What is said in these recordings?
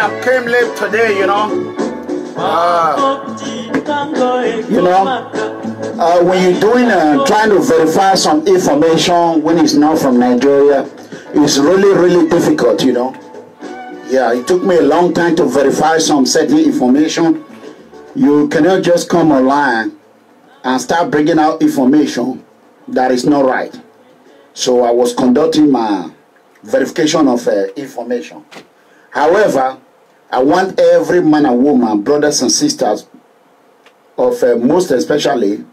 I came late today, when you're doing trying to verify some information when it's not from Nigeria, it's really difficult, Yeah, it took me a long time to verify some certain information. You cannot just come online and start bringing out information that is not right. So I was conducting my verification of information. However, I want every man and woman, brothers and sisters of most especially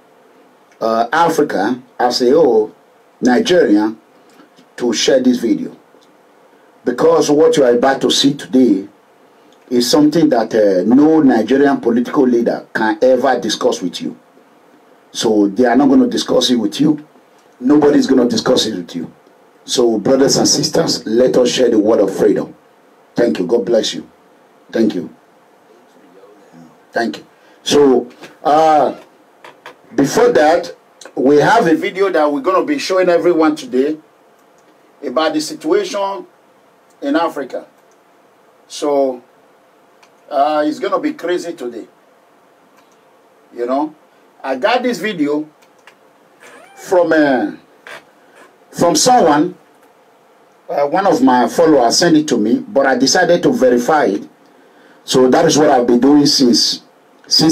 Africa as a whole, Nigeria, to share this video. Because what you are about to see today is something that no Nigerian political leader can ever discuss with you. So they are not going to discuss it with you. Nobody's going to discuss it with you. So brothers and sisters, let us share the word of freedom. Thank you. God bless you. Thank you. Thank you. So before that, we have a video that we're going to be showing everyone today about the situation in Africa. So it's going to be crazy today. I got this video from someone, one of my followers sent it to me, but I decided to verify it. So that is what I've been doing since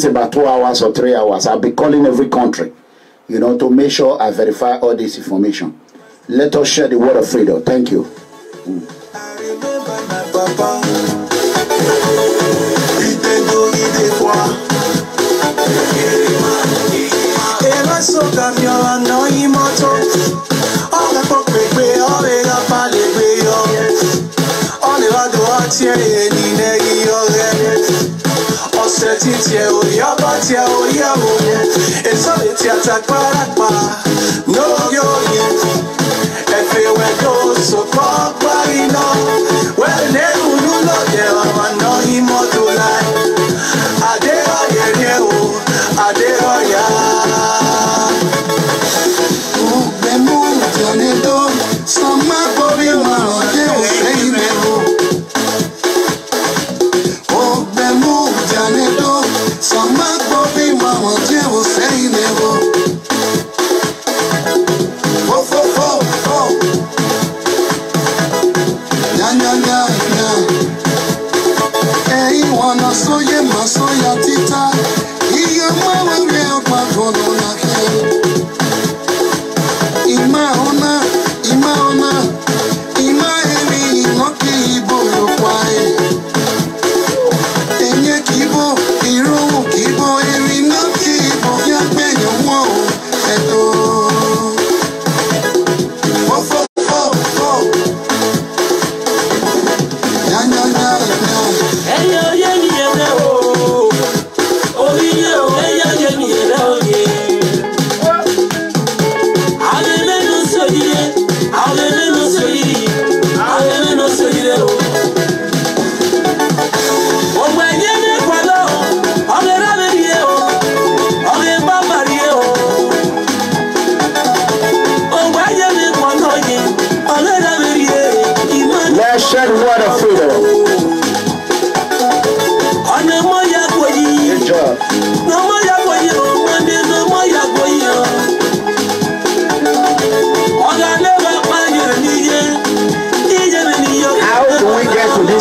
about 2 hours or 3 hours. I'll be calling every country, to make sure I verify all this information. Let us share the word of freedom. Thank you. I remember my papa.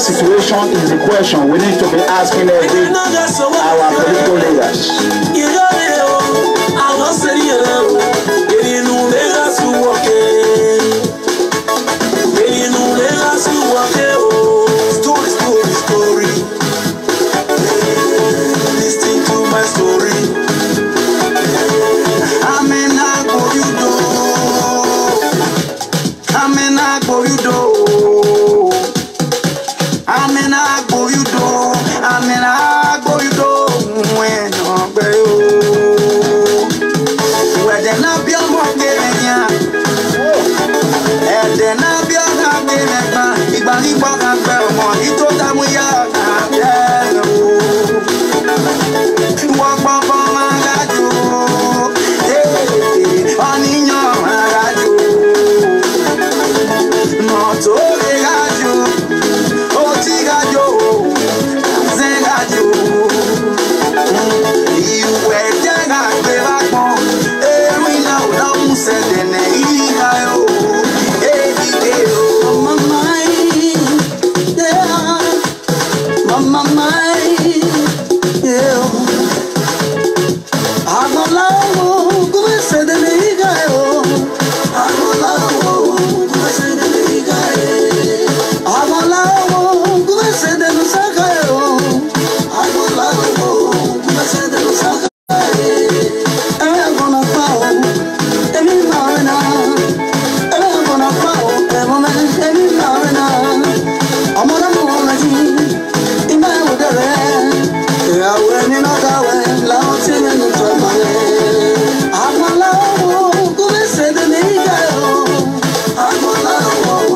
Situation is the question we need to be asking our political leaders. Story. Listen to my story. I go you do when I'm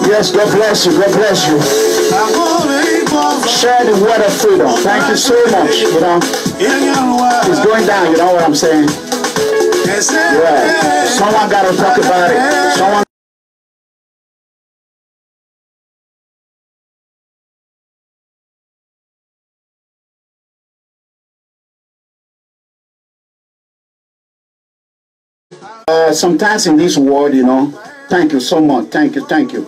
Yes, God bless you. God bless you. Share the word of freedom. Thank you so much. You know, it's going down. You know what I'm saying? Yeah. Someone got to talk about it. Someone. Sometimes in this world, you know, thank you so much. Thank you. Thank you.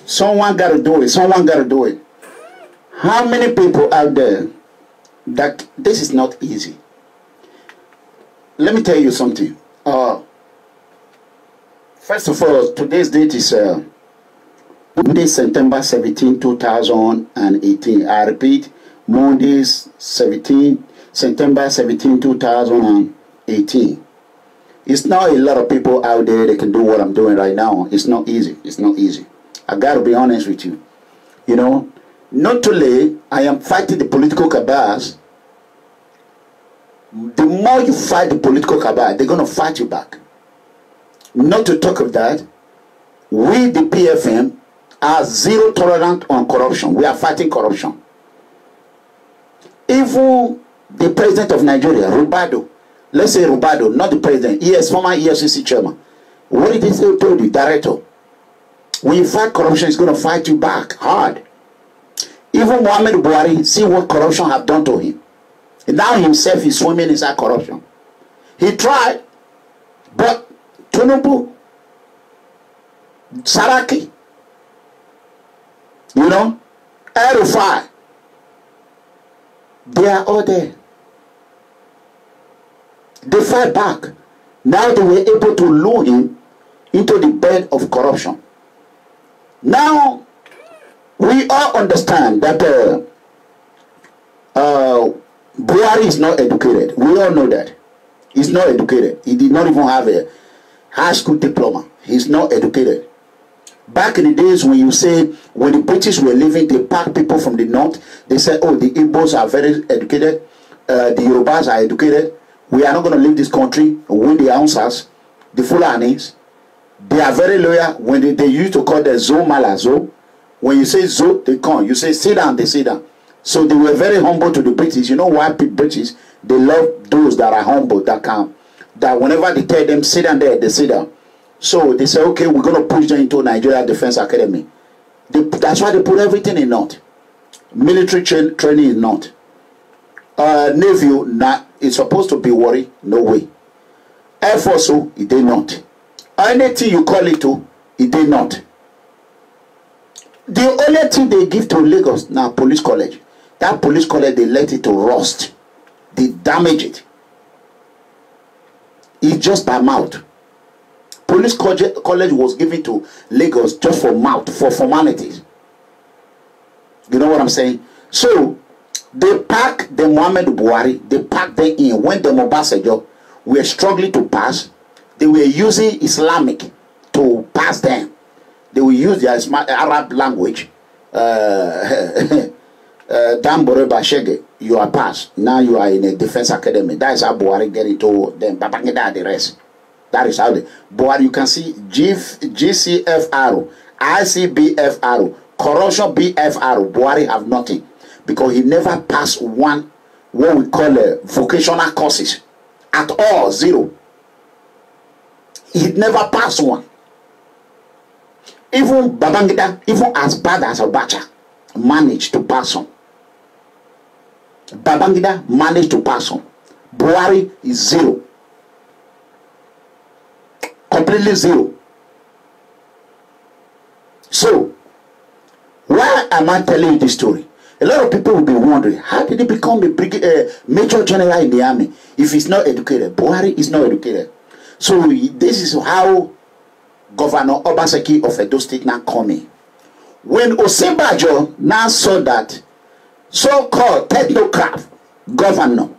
Someone got to do it. Someone got to do it. How many people out there that this is not easy? Let me tell you something. First of all, today's date is Monday, September 17, 2018. I repeat, Monday, September 17, 2018. It's not a lot of people out there that can do what I'm doing right now. It's not easy. It's not easy. I got to be honest with you. You know, not too late, I am fighting the political cabals. The more you fight the political cabal, they're going to fight you back. Not to talk of that, we, the PFM, are zero tolerant on corruption. We are fighting corruption. Even the president of Nigeria, Rubado, let's say Rubado, not the president, he is former EFCC chairman. What did he say to the director? When you fight corruption, it's going to fight you back hard. Even MOHAMMADU BUHARI, see what corruption have done to him. And now himself is swimming inside corruption. He tried, but Tinubu, Saraki, you know, El-Rufai, they are all there. They fight back. Now they were able to lure him into the bed of corruption. Now, we all understand that Buhari is not educated. We all know that. He's not educated. He did not even have a high school diploma. He's not educated. Back in the days when you say, when the British were leaving, they packed people from the north. They said, oh, the Igbos are very educated. The Yorubas are educated. We are not going to leave this country. When the answers, the Fulanis, they are very loyal. When they used to call the Zo Malazo, when you say Zo, they come. You say sit down, they sit down. So they were very humble to the British. You know why British? They love those that are humble, that whenever they tell them sit down there, they sit down. So they say, okay, we're going to push them into Nigeria Defense Academy. That's why they put everything in North. Military training is North. Navy, it's supposed to be Warri, no way. Air Force, it did not. Anything you call it to, it did not. The only thing they give to Lagos now, police college. That police college, they let it to rust. They damage it. It's just by mouth. Police college was given to Lagos just for mouth, for formalities. You know what I'm saying? So, they packed the MOHAMMADU BUHARI, they packed them in. When the OBASEKI were struggling to pass, they were using Islamic to pass them. They will use their Arab language. Dambore Bashege, you are passed. Now you are in a defense academy. That is how Buhari get into them. Babangida the rest. That is how they. Buhari, you can see GCFR, ICBFR, corruption BFR. Buhari have nothing. Because he never passed one, what we call vocational courses. At all, zero. He never passed one. Even Babangida, even as bad as Abacha, managed to pass on. Babangida managed to pass on. Buhari is zero. Completely zero. So, why am I telling you this story? A lot of people will be wondering, how did he become a major general in the army if he's not educated? Buhari is not educated. So this is how Governor Obaseki of Edo State now coming. When Osinbajo now saw that so-called technocrat governor,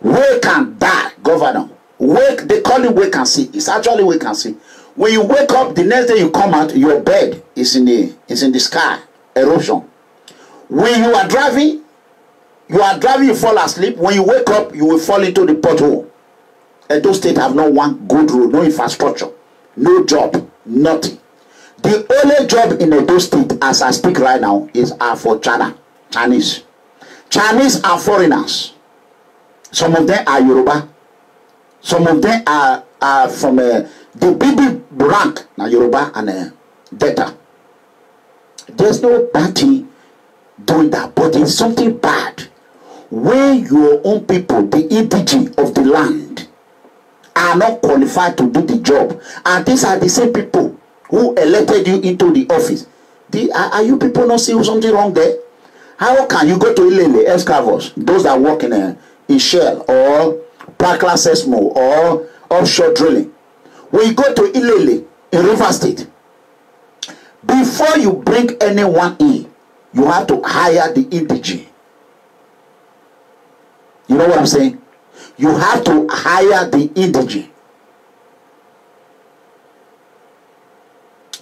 wake and die governor, wake, they call it wake and see. It's actually wake and see. When you wake up, the next day you come out, your bed is in the sky, erosion. When you are driving, you fall asleep. When you wake up, you will fall into the pothole. Edo State have no one good road, no infrastructure, no job, nothing. The only job in Edo State, as I speak right now, is for China, Chinese. Chinese are foreigners. Some of them are Yoruba. Some of them are from the BB rank, now Yoruba and Delta. There's no bad thing doing that, but it's something bad when your own people, the indigenous of the land, are not qualified to do the job. And these are the same people who elected you into the office. Are you people not seeing something wrong there? How can you go to Ilele, excavers, those that work in Shell or Parkland Sesmo or offshore drilling? When you go to Ilele in River State, before you bring anyone in, you have to hire the indigenous. You know what I'm saying? You have to hire the indigenous.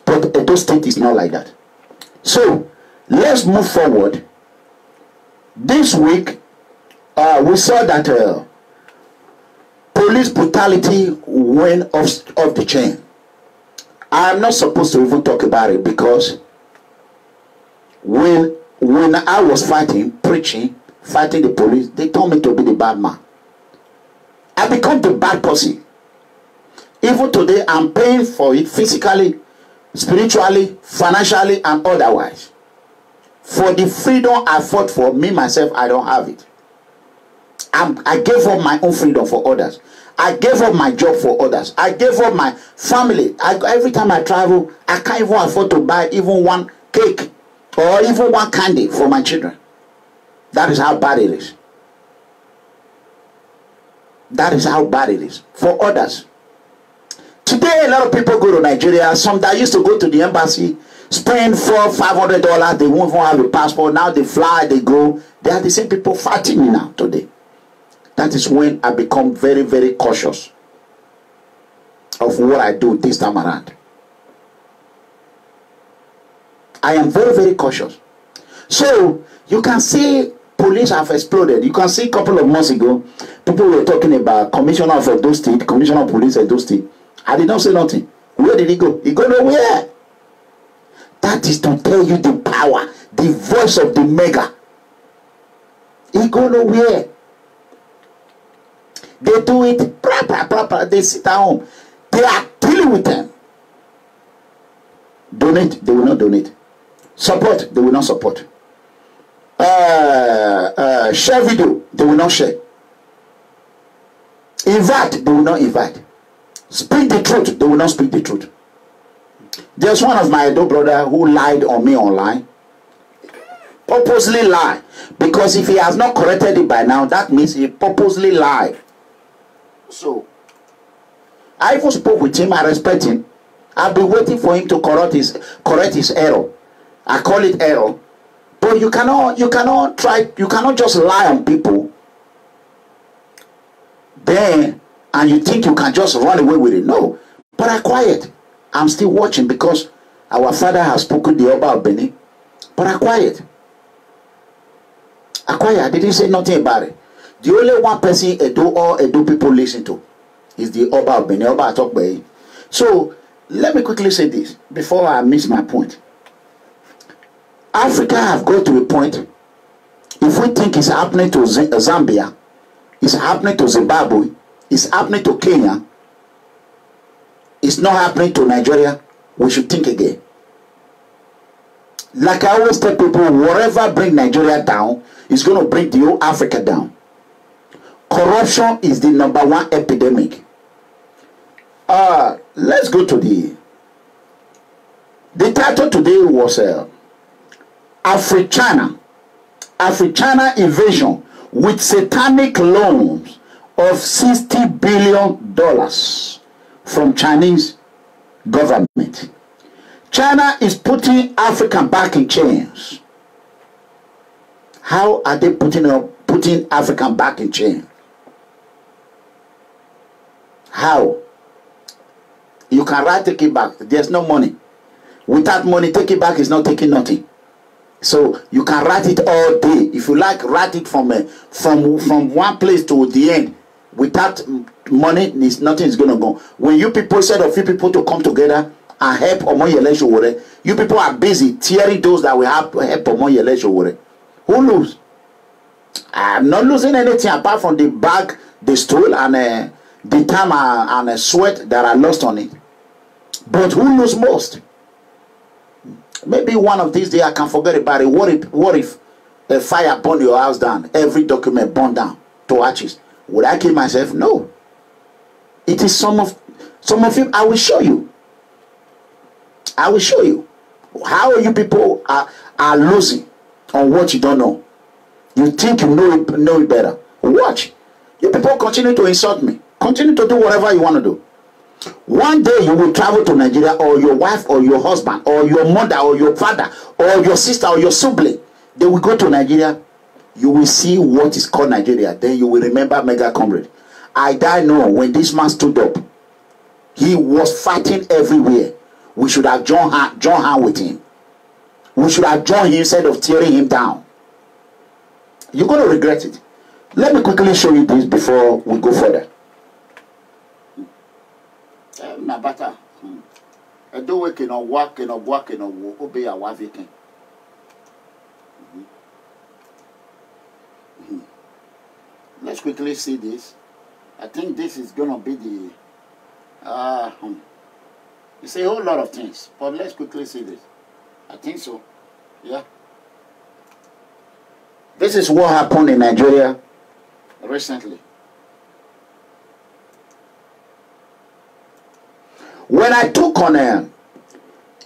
But Edo State is not like that. So let's move forward. This week, we saw that police brutality went off the chain. I'm not supposed to even talk about it because when I was fighting the police, they told me to be the bad man. I become the bad person. Even today, I'm paying for it physically, spiritually, financially, and otherwise. For the freedom I fought for, me, myself, I don't have it. I gave up my own freedom for others. I gave up my job for others. I gave up my family. Every time I travel, I can't even afford to buy even one cake or even one candy for my children. That is how bad it is. That is how bad it is for others. Today, a lot of people go to Nigeria. Some that used to go to the embassy, spend $400-500. They won't even have a passport. Now they fly, they go. They are the same people fighting me now today. That is when I become very, very cautious of what I do this time around. I am very, very cautious. So you can see police have exploded. You can see a couple of months ago, people were talking about Commissioner of Edo State, Commissioner of Police Edo State. I did not say nothing. Where did he go? He go nowhere. That is to tell you the power, the voice of the mega. He go nowhere. They do it proper. They sit at home. They are dealing with them. Donate, they will not donate. Support, they will not support. Share video, they will not share. Invite, they will not invite. Speak the truth, they will not speak the truth. There's one of my Edo brother who lied on me online. Purposely lie. Because if he has not corrected it by now, that means he purposely lied. So, I even spoke with him. I respect him. I've been waiting for him to correct his error. I call it error. But you cannot just lie on people. Then, and you think you can just run away with it. No. But I quiet. I'm still watching because our father has spoken the Oba of Benin. But I quiet. I didn't say nothing about it. The only one person Edo people listen to is the Oba of Benin. Oba talk by him. So let me quickly say this before I miss my point. Africa have got to a point. If we think it's happening to Zambia, it's happening to Zimbabwe, it's happening to Kenya, it's not happening to Nigeria, we should think again. Like I always tell people, whatever bring Nigeria down is going to bring the whole Africa down. Corruption is the #1 epidemic. Let's go to the title today was Africhina Africhina invasion with satanic loans of $60 billion from Chinese government. China is putting Africa back in chains. How are they putting Africa back in chains? How? You can write take it back. There's no money. Without money, take it back is not taking nothing. So you can write it all day. If you like, write it from one place to the end. Without money, nothing is gonna go. When you people said a few people to come together and help OMOYELE, you people are busy tearing those that will help OMOYELE. Who lose? I'm not losing anything apart from the bag, the stool, and the time and sweat that I lost on it. But who lose most? Maybe one of these days I can forget about it. What if a fire burned your house down? Every document burned down to ashes. Would I kill myself? No. It is some of you. I will show you. I will show you how you people are losing on what you don't know. You think you know it better. Watch. You people continue to insult me. Continue to do whatever you want to do. One day you will travel to Nigeria, or your wife or your husband or your mother or your father or your sister or your sibling, they will go to Nigeria. You will see what is called Nigeria. Then you will remember Mega Comrade. I know when this man stood up, he was fighting everywhere. We should have joined hand with him. We should have joined him instead of tearing him down. You're going to regret it. Let me quickly show you this before we go further. Nabata. I do work in a work in a work in a obey a wife. Let's quickly see this. I think this is gonna be the it's a whole lot of things, but let's quickly see this. I think so. Yeah. This is what happened in Nigeria recently. When I took on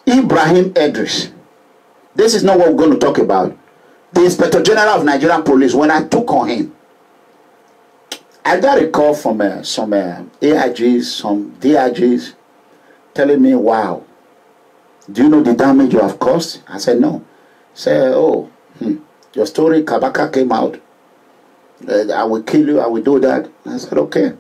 Ibrahim Idris, this is not what we're going to talk about. The Inspector General of Nigerian Police, when I took on him, I got a call from some AIGs, some DIGs, telling me, wow, do you know the damage you have caused? I said, no. Say, oh, your story, Kabaka came out. I will kill you, I will do that. I said, okay.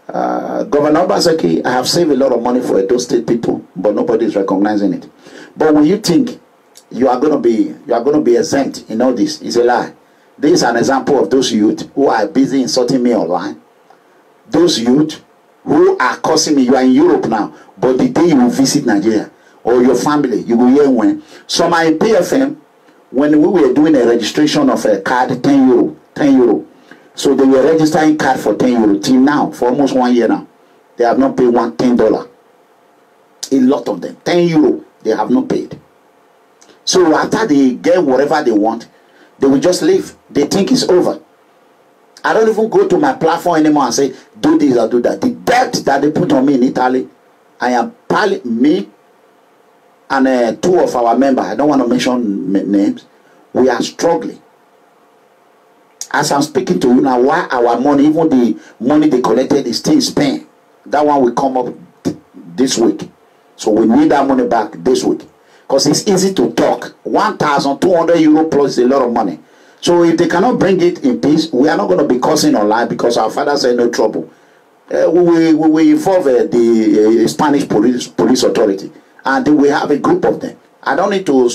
Governor OBASEKI, I have saved a lot of money for those state people, but nobody is recognizing it. But when you think you are going to be exempt in all this, it's a lie. This is an example of those youth who are busy insulting me online. Those youth who are cursing me. You are in Europe now, but the day you will visit Nigeria or your family, you will hear when. Some are in PFM. When we were doing a registration of a card, 10 euro. So they were registering card for 10 euro. Till now, for almost 1 year now, they have not paid $10. A lot of them, 10 euro, they have not paid. So after they get whatever they want, they will just leave. They think it's over. I don't even go to my platform anymore and say, do this or do that. The debt that they put on me in Italy, I am me and two of our members, I don't want to mention names, we are struggling. As I'm speaking to you now, why our money, even the money they collected, is still spent. That one will come up this week. So we need that money back this week. Because it's easy to talk. 1,200 euro plus is a lot of money. So if they cannot bring it in peace, we are not going to be cursing online because our father said no trouble. We will involve the Spanish police authority. And we have a group of them. I don't need to...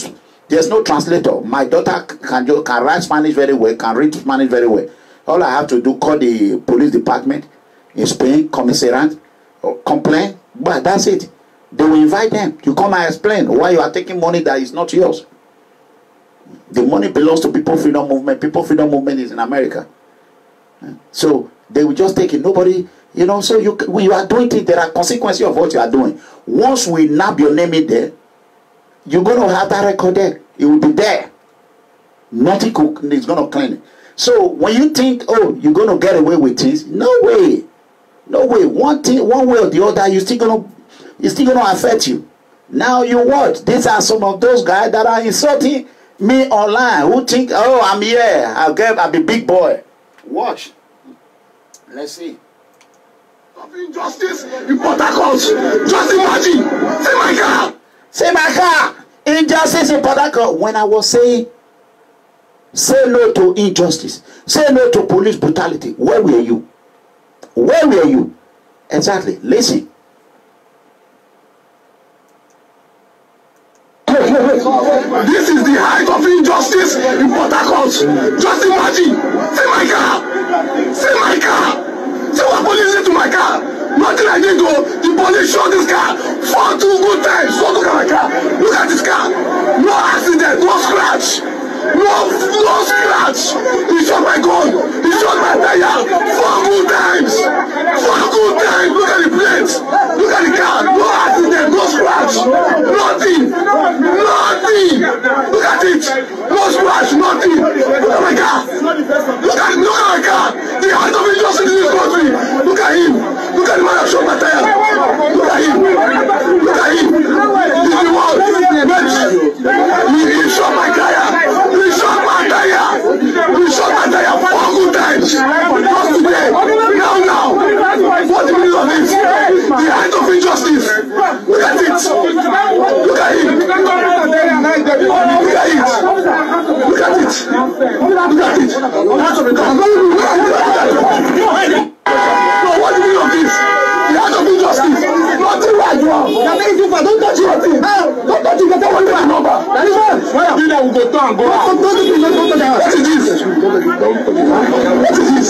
There's no translator. My daughter can write Spanish very well, can read Spanish very well. All I have to do, call the police department in Spain, commissariat, or complain. But that's it. They will invite them. You come and explain why you are taking money that is not yours. The money belongs to People Freedom Movement. People Freedom Movement is in America. So they will just take it. Nobody, you know, so when you are doing it, there are consequences of what you are doing. Once we nab your name in there, you're going to have that record there. It will be there. Nothing is going to clean it. So when you think, oh, you're going to get away with things, no way. No way. One way or the other, it's still going to affect you. Now you what? These are some of those guys that are insulting Me online, who think, oh, I'm here, I'll be big boy. Watch. Let's see. Of injustice in Port Harcourt. Just imagine. Say my car. Say my car. Injustice in Port Harcourt. When I was saying, say no to injustice, say no to police brutality, where were you? Where were you? Exactly. Listen. This is the height of injustice in Port Harcourt. Just imagine. Say my car. Say my car. Say what police did to my car. Nothing I did go. The police shot this car 4 good times. So look at my car. Look at this car. No accident. No scratch. No scratch. He shot my gun. He shot my tire 4 good times. 4 good times. Look at the plates. Look at the car. No accident. No scratch. Nothing. Nothing. Look at it. No scratch. Nothing. Look at my car. Look at my car. The height of injustice in this country. Look at him. Look at the man that shot my tire. Look at him. Look at him. This is the one. He shot my tire. He shot my tire. He shot my tire 4 good times. Not today. Now. What do you mean of this? The height of injustice. Look at it. Look at him. Look at it. Look at it. Look at it. No, what do you mean of this? The height of injustice. Nothing right now. Don't touch it. Don't touch it. Don't touch it. Number. What is this? What is this?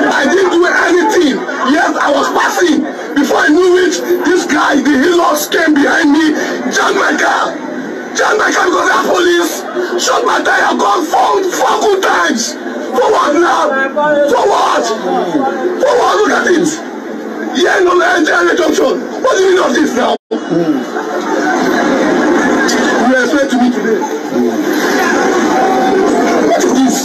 I didn't do anything. Yes, I was passing. Before I knew it, this guy, the Hillox, came behind me, jammed my car. Jammed my car because that police shot my tire, gone 4 good times. For what now? For what? For what? Look at it. Yeah, no, junction. What do you mean of this now? You explain to me today. What is this?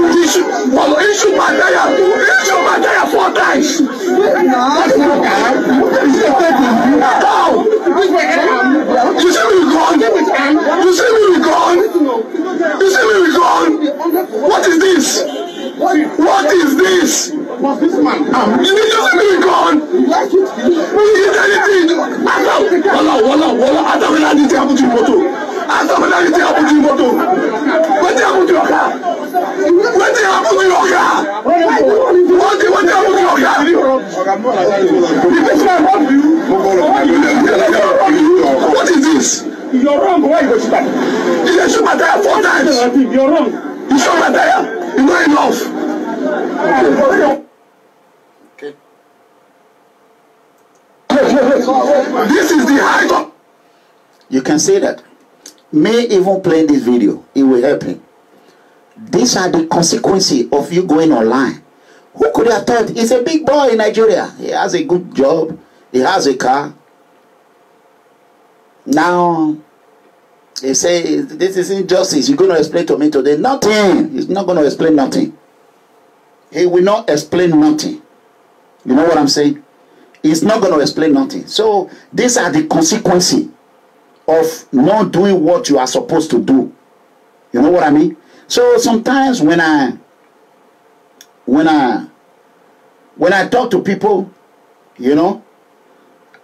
He shoot my tire. He shot my tire 4 times. How? You see me gone? You see me gone? You see me gone? What is this? What is this? You need to see me gone? You did anything? After when I did happen to your motor. After when I did happen to your motor. What happened to your car? What happened to your car? What happened to your car? What is this? You're wrong. Why you go shoot that? You can shoot my tire 4 times. You're wrong. You shot my tire. You know enough. Okay. This is the height of. You can say that. Me even playing this video, it will help him. These are the consequences of you going online. Who could have thought? He's a big boy in Nigeria. He has a good job. He has a car. Now, he say, this is injustice. You're going to explain to me today. Nothing. He's not going to explain nothing. He will not explain nothing. You know what I'm saying? He's not going to explain nothing. So, these are the consequences of not doing what you are supposed to do. You know what I mean? So sometimes when I talk to people, you know,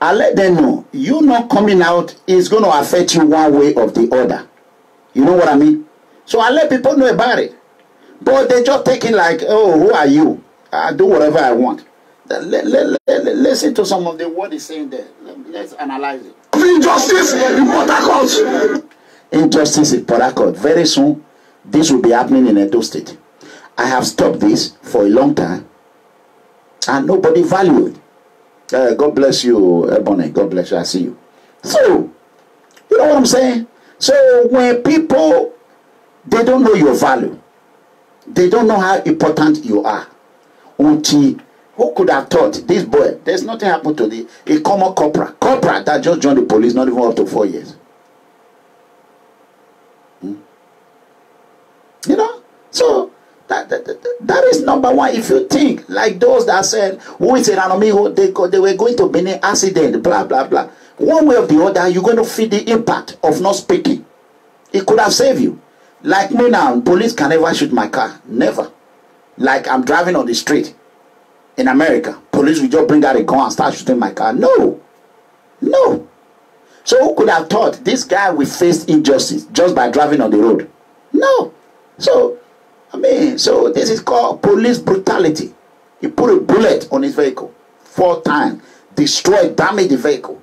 I let them know you not coming out is going to affect you one way or the other. You know what I mean? So I let people know about it. But they just take it like, oh, who are you? I do whatever I want. Listen to some of the what he's saying there. Let's analyze it. Injustice in Port Harcourt. Injustice in Port Harcourt. Very soon, this will be happening in Edo State. I have stopped this for a long time, and nobody valued it. God bless you, Ebony. God bless you. I see you. So, you know what I'm saying? So, when people, they don't know your value, they don't know how important you are. Until, who could have thought this boy, there's nothing happened to a common corporal that just joined the police, not even up to 4 years. You know? So, That is number one. If you think like those that said, who is an enemy, they were going to be an accident, blah, blah, blah. One way or the other, you're going to feel the impact of not speaking. It could have saved you. Like me now, police can never shoot my car. Never. Like I'm driving on the street in America. Police will just bring out a gun and start shooting my car. No. No. So who could have thought this guy will face injustice just by driving on the road? No. So, I mean, so this is called police brutality. He put a bullet on his vehicle 4 times, destroyed, damaged the vehicle.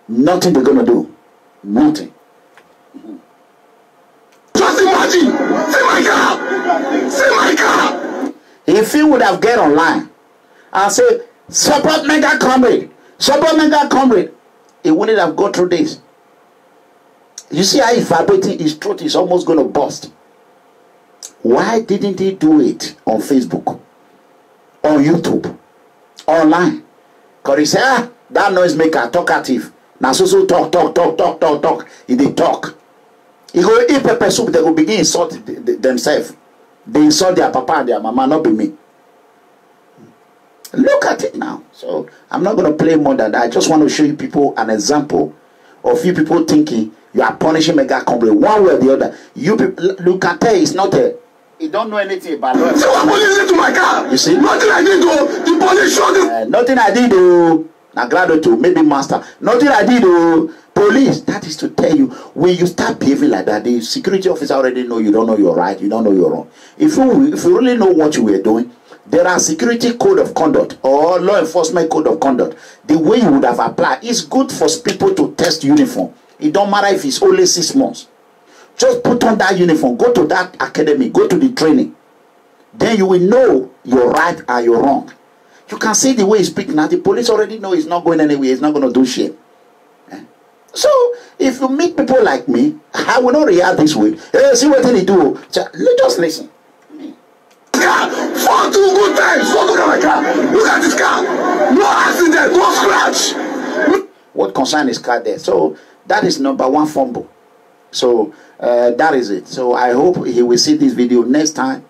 Nothing they're going to do. Nothing. Just imagine. See my car. See my car. If he would have get online and say, support mega comrade, support mega comrade, he wouldn't have gone through this. You see how he's vibrating, his throat is almost going to burst. Why didn't he do it on Facebook, on YouTube, online? Because he said, that noise maker, talkative. Now so talk. He did talk. He go eat pepper soup, they will begin insult themselves. They insult their papa and their mama, not be me. Look at it now. So I'm not going to play more than that. I just want to show you people an example of you people thinking you are punishing mega comrade one way or the other. You people, look at it, it's not a. You don't know anything about it. So what police to my car? You see? Nothing I did though. The police shot him. Nothing I did though. Now graduate to maybe master. Nothing I did though. Police. That is to tell you, when you start behaving like that, the security officer already know you don't know you're right, you don't know you're wrong. If you really know what you were doing, there are security code of conduct or law enforcement code of conduct. The way you would have applied is good for people to test uniform. It don't matter if it's only 6 months. Just put on that uniform, go to that academy, go to the training. Then you will know you're right and you're wrong. You can see the way he speaks now. The police already know he's not going anywhere. He's not going to do shit. So, if you meet people like me, I will not react this way. Hey, see what he do. Just listen. Car, 4 2 good times. Go look at my car. Look at this car. No accident, no scratch. What concern is car there? So, that is number one fumble. So, that is it. So, I hope he will see this video next time.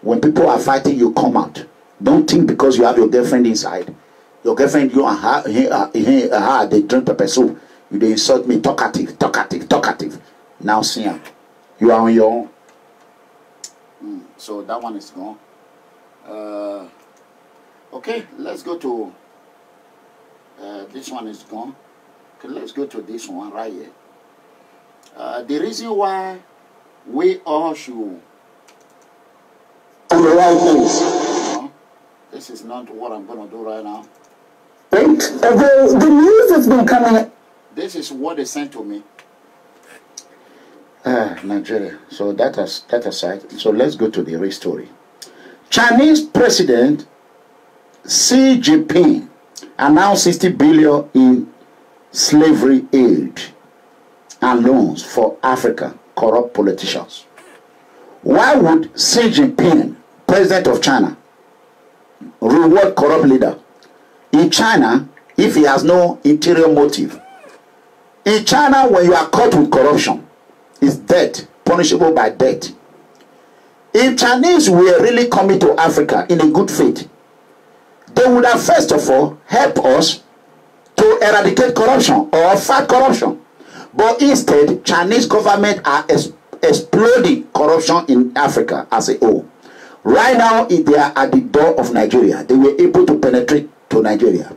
When people are fighting, you come out. Don't think because you have your girlfriend inside. Your girlfriend, you and her, they drink pepper soup. You they insult me, talkative. Now see ya. You are on your own. So that one is gone. Okay, let's go to this one is gone. Okay, let's go to this one right here. The reason why we all should On the right things. This is not what I'm gonna do right now. Right? The news has been coming. This is what they sent to me. Nigeria. So that aside. So let's go to the real story. Chinese President Xi Jinping announced 60 billion in slavery aid and loans for Africa corrupt politicians. Why would Xi Jinping, President of China, reward corrupt leader in China if he has no interior motive? In China, when you are caught with corruption, it's death, punishable by death. If Chinese were really coming to Africa in a good faith, they would have first of all helped us to eradicate corruption or fight corruption. But instead, Chinese government are exploding corruption in Africa as a whole. Right now, they are at the door of Nigeria. They were able to penetrate to Nigeria.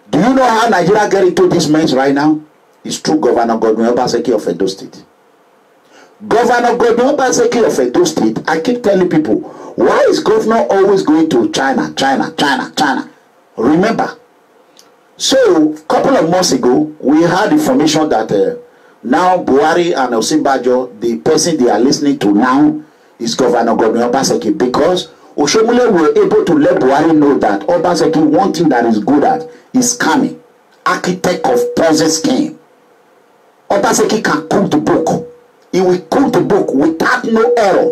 Do you know how Nigeria get into this mess right now? It's through Governor GODWIN OBASEKI of Edo State. Governor GODWIN OBASEKI of Edo State, I keep telling people, why is governor always going to China? Remember, so a couple of months ago, we had information that now BUHARI and Osinbajo, the person they are listening to now, is Governor GODWIN OBASEKI, because Oshomole were able to let BUHARI know that Obaseki, one thing that is good at is scamming, architect of present scheme. Obaseki can cook the book. He will cook the book without no error.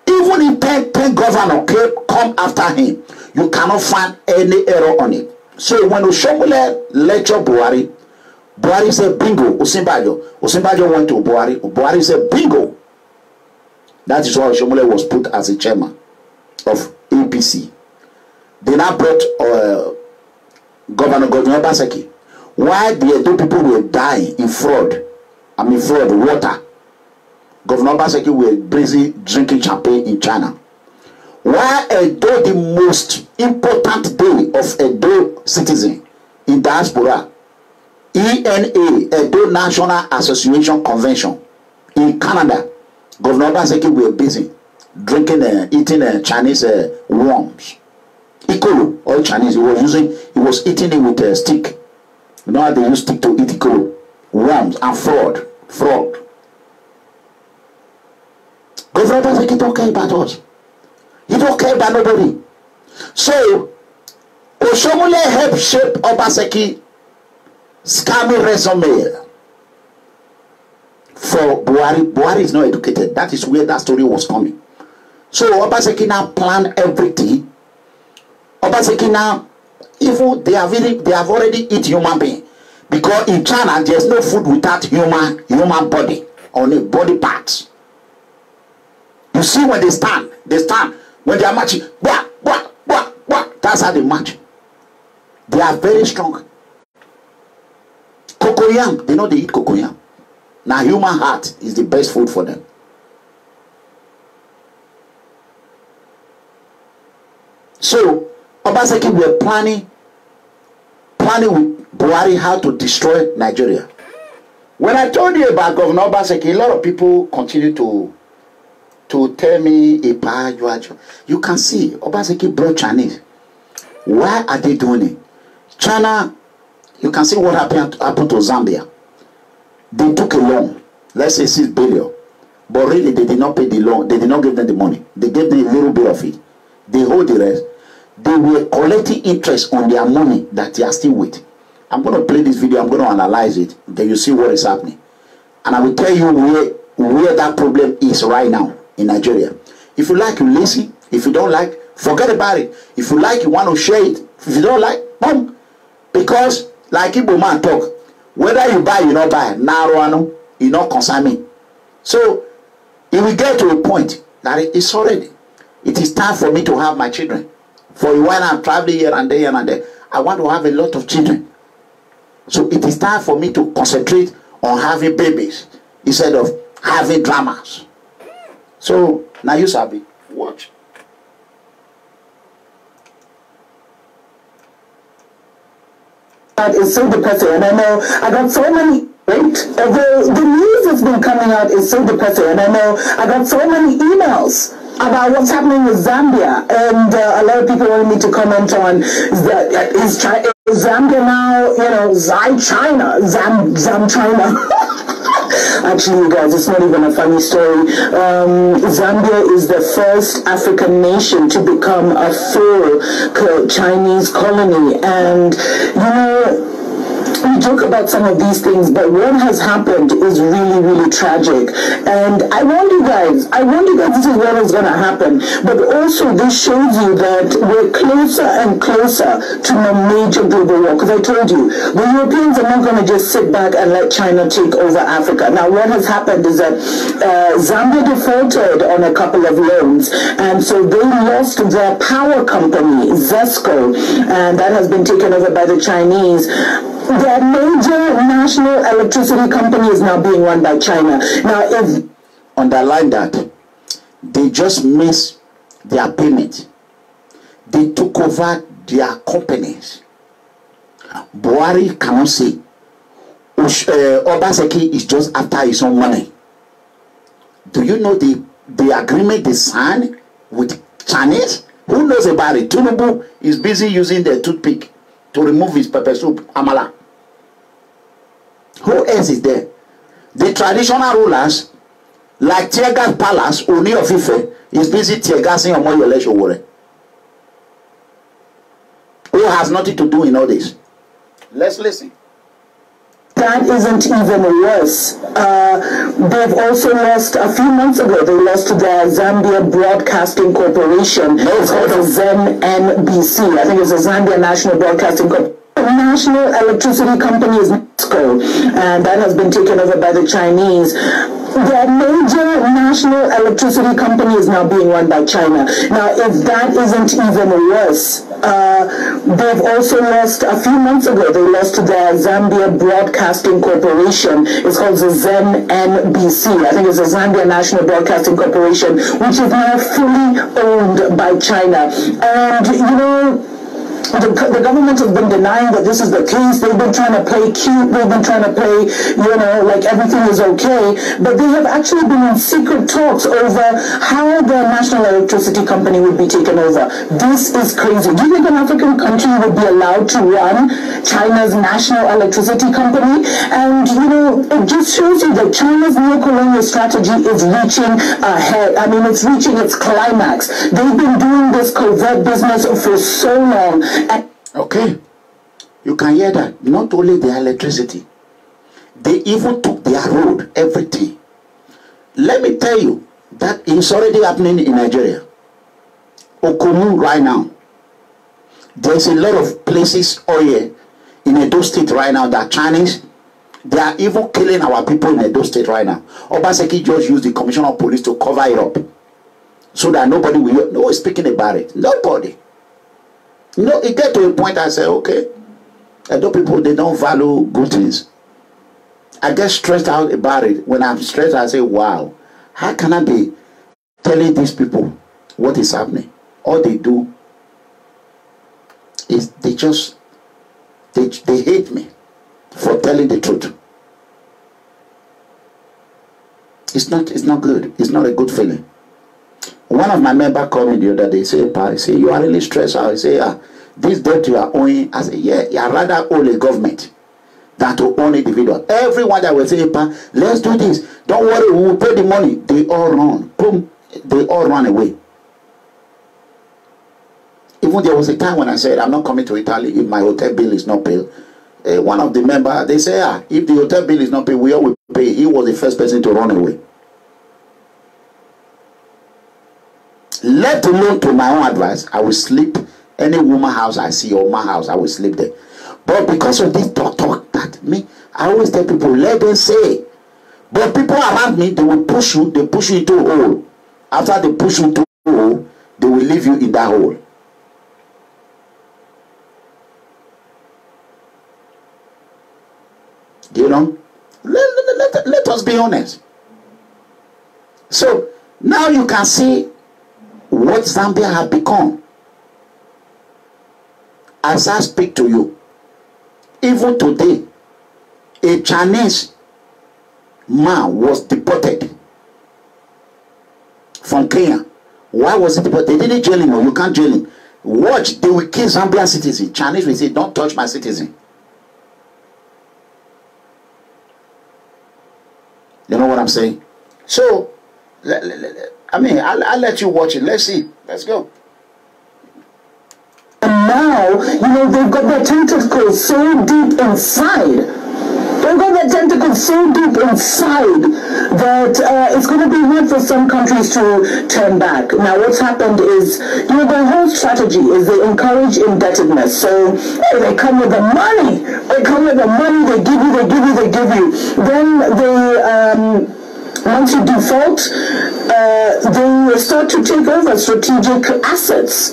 Even if 10 governors come after him, you cannot find any error on it. So when Oshomole lecture BUHARI, BUHARI said bingo, Osinbajo went to BUHARI said bingo. That is why Oshiomhole was put as a chairman of APC. They now brought Governor GODWIN OBASEKI. Why the Edo people were dying in fraud, water. Governor OBASEKI were busy drinking champagne in China. Why Edo, the most important day of Edo citizen in diaspora, ENA, Edo National Association Convention in Canada, Governor OBASEKI were busy drinking, eating Chinese worms. Ikolo, all Chinese, he was eating it with a stick. You know how they use stick to eat ikolo? Worms and fraud. Governor OBASEKI don't care about us. He don't care about nobody. So, Oshiomhole helped shape OBASEKI scammy resume for Buhari. Buhari is not educated. That is where that story was coming. So OBASEKI now planned everything. OBASEKI now, even they have already eaten human being, because in China there's no food without human body or body parts. You see when they stand when they are marching. That's how they march. They are very strong. Cocoyam, they know they eat cocoyam. Now human heart is the best food for them. So OBASEKI were planning with Buhari how to destroy Nigeria. When I told you about Governor OBASEKI, a lot of people continue to tell me, you can see OBASEKI brought Chinese. Why are they doing it? China, you can see what happened to Zambia. They took a loan, let's say 6 billion, but really they did not pay the loan. They did not give them the money. They gave them a little bit of it. They hold the rest. They were collecting interest on their money that they are still with. I'm going to play this video. I'm going to analyze it. Then you see what is happening. And I will tell you where that problem is right now in Nigeria. If you like, you listen. If you don't like, forget about it. If you like, you want to share it. If you don't like, boom. Because, like Igbo man talk, whether you buy, you not buy, now you not concern me. So, it will get to a point that it is time for me to have my children. For a while I'm traveling here and there and there. I want to have a lot of children. So it is time for me to concentrate on having babies instead of having dramas. So now you sabi, watch. That is so depressing, and I know I got so many. The news that's been coming out is so depressing, and I know I got so many emails about what's happening with Zambia, and a lot of people wanted me to comment on is Zambia now, China. Actually, you guys, it's not even a funny story. Zambia is the first African nation to become a full Chinese colony, and we joke about some of these things, but what has happened is really, really tragic. And I warned you guys, this is what is going to happen. But also, this shows you that we're closer and closer to a major global war. Because I told you, the Europeans are not going to just sit back and let China take over Africa. Now, what has happened is that Zambia defaulted on a couple of loans. And so they lost their power company, ZESCO, and that has been taken over by the Chinese. Their major national electricity company is now being run by China. Now, if underline that, they just missed their payment. They took over their companies. Buhari cannot say OBASEKI is just after his own money. Do you know the agreement they signed with Chinese? Who knows about it? Tinubu is busy using the toothpick to remove his pepper soup, amala. Who else is there? The traditional rulers, like Teargas Palace, Oni of Ife, is busy teargassing Omoyele SOWORE. Who has nothing to do in all this? Let's listen. That isn't even worse. They've also lost, a few months ago, they lost to their Zambia Broadcasting Corporation. It's called the ZENBC. I think it's the Zambia National Broadcasting Corporation. The national electricity company is ZESCO, and that has been taken over by the Chinese. their major national electricity company is now being run by China. Now, if that isn't even worse, they've also lost, a few months ago, they lost their Zambia Broadcasting Corporation. It's called the ZENBC. I think it's the Zambia National Broadcasting Corporation, which is now fully owned by China. And, you know, the government has been denying that this is the case. They've been trying to play cute. They've been trying to play, you know, like everything is okay. But they have actually been in secret talks over how the national electricity company would be taken over. This is crazy. Do you think an African country would be allowed to run China's national electricity company? And, you know, it just shows you that China's neo-colonial strategy is reaching ahead. I mean, it's reaching its climax. They've been doing this covert business for so long. Okay, you can hear that. Not only their electricity, they even took their road, everything. Let me tell you that it's already happening in Nigeria. Okumu right now. There's a lot of places oil in Edo State right now that Chinese, they are even killing our people in Edo State right now. Obaseki just used the commissioner of police to cover it up so that nobody will know speaking about it. Nobody. You know, it get to a point I say, okay, Edo people, they don't value good things. I get stressed out about it. When I'm stressed, I say, wow, how can I be telling these people what is happening? All they do is they hate me for telling the truth. It's not good. It's not a good feeling. One of my members called me the other day, say, you are really stressed out. I say, yeah, this debt you are owing. I say, yeah, I rather owe the government than to own individual. Everyone that will say, let's do this. Don't worry, we will pay the money. They all run. Boom. They all run away. Even there was a time when I said, I'm not coming to Italy if my hotel bill is not paid. One of the members, they say, if the hotel bill is not paid, we all will pay. He was the first person to run away. Let alone to my own advice, I will sleep any woman house I see or my house, I will sleep there. But because of this talk that me, I always tell people, let them say. But people around me, they will push you, they push you into a hole. After they push you into a hole, they will leave you in that hole. You know? Let us be honest. So, now you can see what Zambia has become. As I speak to you, even today, a Chinese man was deported from Kenya. Why was he deported? They didn't jail him, or you can't jail him. Watch, they will kill Zambian citizens. Chinese will say, don't touch my citizen. You know what I'm saying? So, I mean, I'll let you watch it. Let's see. Let's go. And now, you know, they've got their tentacles so deep inside. They've got their tentacles so deep inside that it's going to be hard for some countries to turn back. Now, what's happened is, you know, their whole strategy is they encourage indebtedness. So, hey, they come with the money. They come with the money. They give you, they give you, they give you. Then they... once you default, they start to take over strategic assets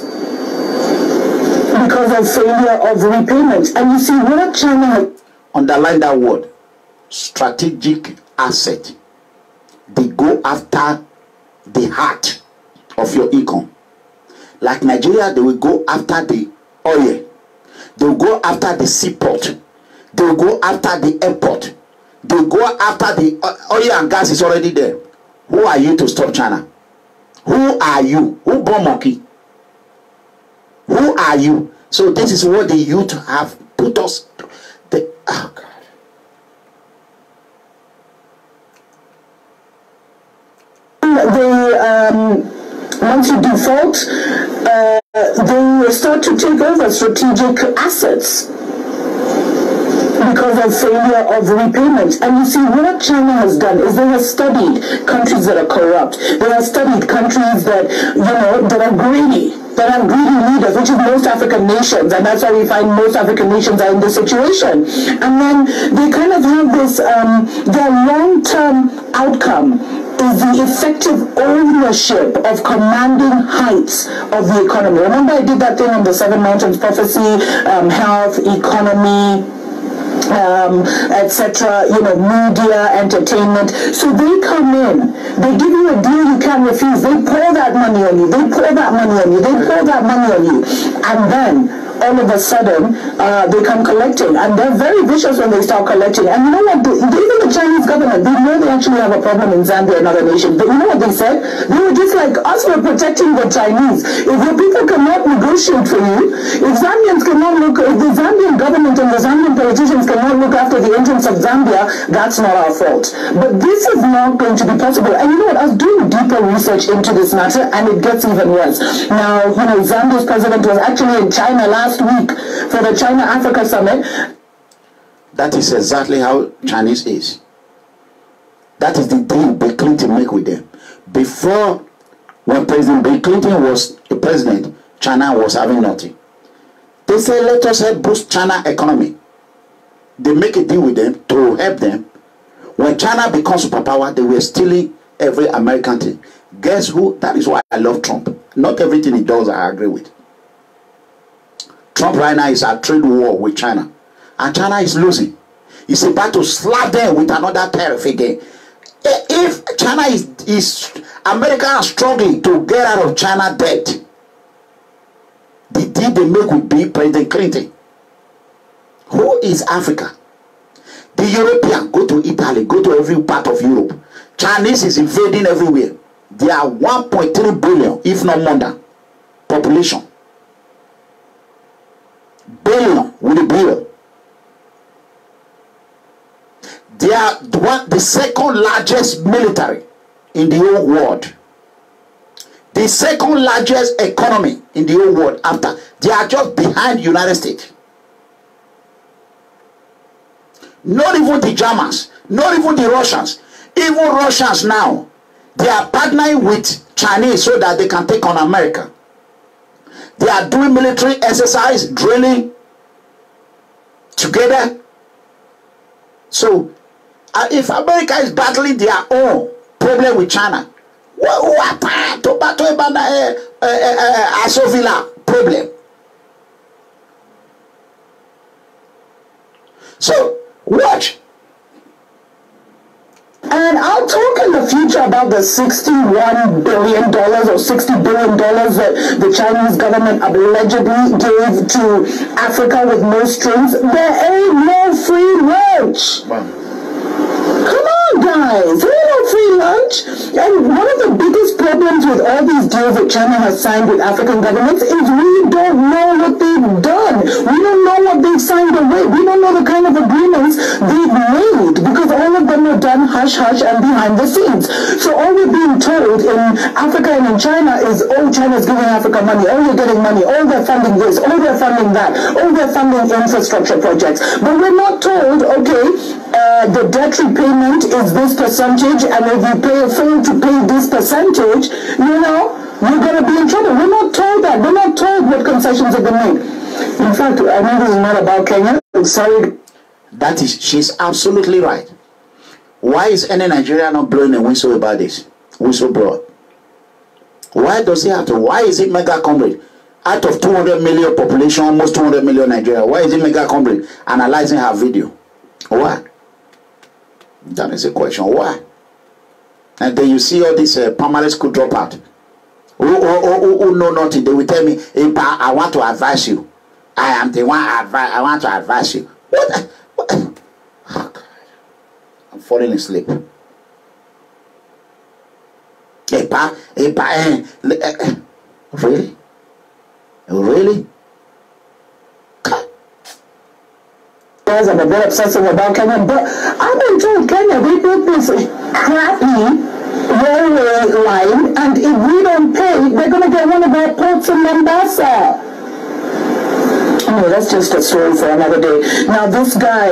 because of failure of repayment. And you see what China... Underline that word. Strategic asset. They go after the heart of your income. Like Nigeria, they will go after the oil. They will go after the seaport. They will go after the airport. They go after the oil and gas is already there. Who are you to stop China? Who are you? Who born monkey? Who are you? So this is what the youth have put us. Oh God. Once you default, they start to take over strategic assets because of failure of repayment. And you see, what China has done is they have studied countries that are corrupt. They have studied countries that, you know, that are greedy. that have greedy leaders, which is most African nations, and that's why we find most African nations are in this situation. And then they kind of have this, their long-term outcome is the effective ownership of commanding heights of the economy. Remember I did that thing on the Seven Mountains Prophecy, health, economy, etc., you know, media, entertainment. So they come in, they give you a deal you can't refuse, they pour that money on you, they pour that money on you, they pour that money on you, and then all of a sudden they come collecting, and they're very vicious when they start collecting. And you know what, even the Chinese government, they know they actually have a problem in Zambia and other nations, but you know what they said? They were just like, us, we're protecting the Chinese. If your people cannot negotiate for you, if Zambians cannot look, if the Zambian government and the Zambian politicians cannot look after the interests of Zambia, that's not our fault. But this is not going to be possible. And you know what, I was doing deeper research into this matter, and it gets even worse. Now, you know, Zambia's president was actually in China last week for the China-Africa summit. That is exactly how Chinese is. That is the deal Bill Clinton make with them. Before, when President Bill Clinton was the president, China was having nothing. They say, let us help boost China economy. They make a deal with them to help them. When China becomes superpower, they were stealing every American thing. Guess who? That is why I love Trump. Not everything he does I agree with. Trump right now is at trade war with China. And China is losing. He's about to slap them with another tariff again. If China is America is struggling to get out of China debt, the deal they make with President Clinton. Who is Africa? The European go to Italy, go to every part of Europe. Chinese is invading everywhere. They are 1.3 billion, if not more than, population. Billion with a billion. They are the second largest military in the whole world. The second largest economy in the whole world after. They are just behind the United States. Not even the Germans, not even the Russians. Even Russians now, they are partnering with Chinese so that they can take on America. They are doing military exercise, drilling together. So, if America is battling their own problem with China, what to battle about Asovila problem? So, watch. And I'll talk in the future about the $61 billion or $60 billion that the Chinese government allegedly gave to Africa with no strings. There ain't no free lunch. Wow. Come on, guys. There ain't no free lunch. And one of the biggest problems with all these deals that China has signed with African governments is we don't know what they've done. We don't know what they've signed away. We don't know the kind of agreements they've made, because all of them were done hush-hush and behind the scenes. So all we're being told in Africa and in China is, oh, China's giving Africa money, oh, you're getting money, oh, they're funding this, oh, they're funding that, oh, they're funding infrastructure projects. But we're not told, okay, the debt repayment is this percentage, and if you fail to pay this percentage, you know, you're going to be in trouble. We're not told that. We're not told what concessions have been made. In fact, I know this is not about Kenya. Sorry. That is, she's absolutely right. Why is any Nigerian not blowing a whistle about this? Whistleblower. Why does he have to? Why is it mega comrade? Out of 200 million population, almost 200 million Nigeria, why is it mega comrade analyzing her video? Why? That is a question. Why? And then you see all this primary school dropout. Who know nothing. They will tell me, hey, Pa, I want to advise you. I am the one I want to advise you. What? Oh, God. I'm falling asleep. Hey, Pa, really? Really? I'm a bit obsessive about Kenya, but I've been told Kenya, we built this crappy railway line, and if we don't pay, they're going to get one of our ports in Mombasa. Anyway, that's just a story for another day. Now, this guy,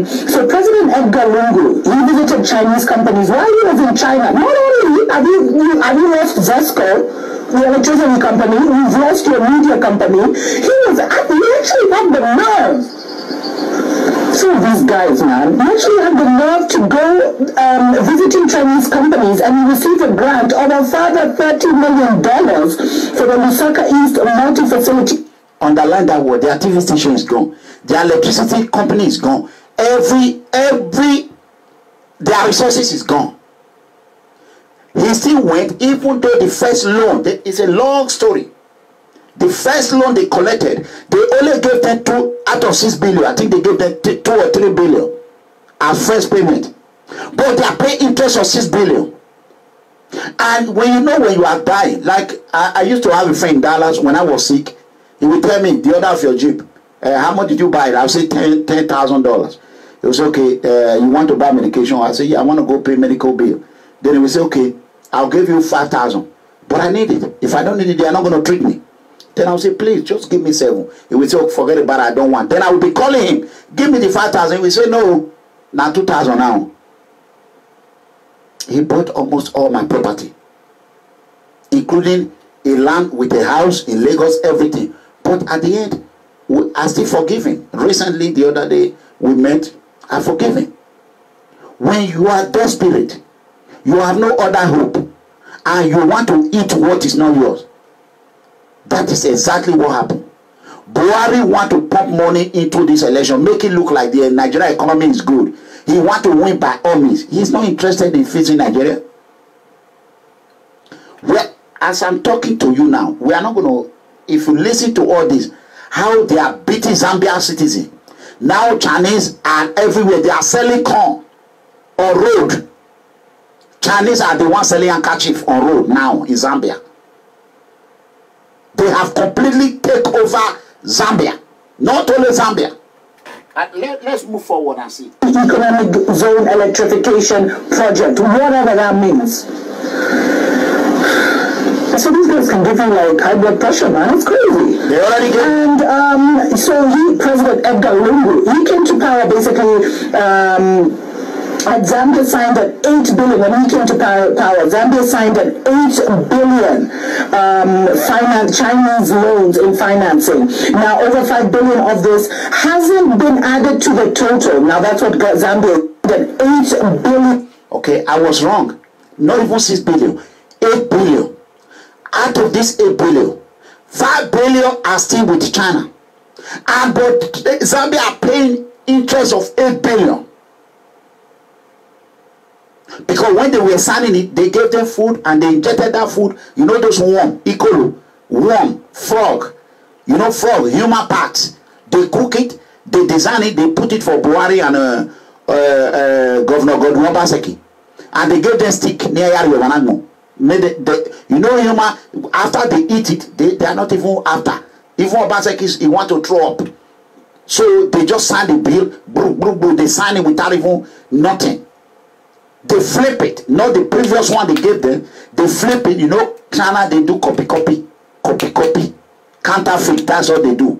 so President Edgar Lungu, he visited Chinese companies while he was in China. Not only have you lost Zesco, the electricity company, we've lost your media company. He actually had the nerve. Some of these guys, man, he actually had the nerve to go visiting Chinese companies, and he received a grant of a further $30 million for the Lusaka East multi-facility. Underline that word. Their TV station is gone. Their electricity company is gone. Their resources is gone. He still went, even though the first loan, it's a long story. The first loan they collected, they only gave them 2 out of 6 billion. I think they gave them 2 or 3 billion as first payment. But they are paying interest of 6 billion. And when you are dying, like I used to have a friend in Dallas when I was sick, he would tell me the order of your Jeep. How much did you buy it? I would say $10,000. He would say, okay, you want to buy medication? I say, yeah, I want to go pay medical bill. Then he would say, okay, I'll give you 5,000. But I need it. If I don't need it, they are not going to treat me. Then I would say, please, just give me 7. He would say, oh, forget about it, I don't want. Then I would be calling him, give me the 5,000. He would say, no, now 2,000 now. He bought almost all my property, including a land with a house in Lagos, everything. But at the end, I still forgive him. Recently, the other day, we met, I forgive him. When you are desperate, you have no other hope, and you want to eat what is not yours. That is exactly what happened. Buhari want to pump money into this election, make it look like the Nigerian economy is good. He want to win by all means. He's not interested in fixing Nigeria. Well, as I'm talking to you now, we are not going to, if you listen to all this, how they are beating Zambia citizens. Now Chinese are everywhere. They are selling corn on road. Chinese are the ones selling handkerchief on road now in Zambia. They have completely taken over Zambia. Not only Zambia. Let's move forward and see. Economic zone electrification project, whatever that means. So these guys can give you like high blood pressure, man. It's crazy. They already get. And so President Edgar Lungu, he came to power basically. And Zambia signed an 8 billion, when he came to power, Zambia signed an 8 billion Chinese loans in financing. Now, over 5 billion of this hasn't been added to the total. Now, that's what got Zambia an 8 billion. Okay, I was wrong. Not even 6 billion. 8 billion. Out of this 8 billion, 5 billion are still with China. But Zambia are paying interest of 8 billion. Because when they were signing it, they gave them food and they injected that food. You know those worm, ecolo, worm, frog. You know frog, human parts. They cook it, they design it, they put it for Buhari and Governor GODWIN OBASEKI. And they gave them stick near Yari. You know human, after they eat it, they are not even after. Even Obaseki, he want to throw up. So they just sign the bill, they sign it without even nothing. They flip it, not the previous one they gave them. They flip it, you know, China, they do copy, counterfeit, that's what they do.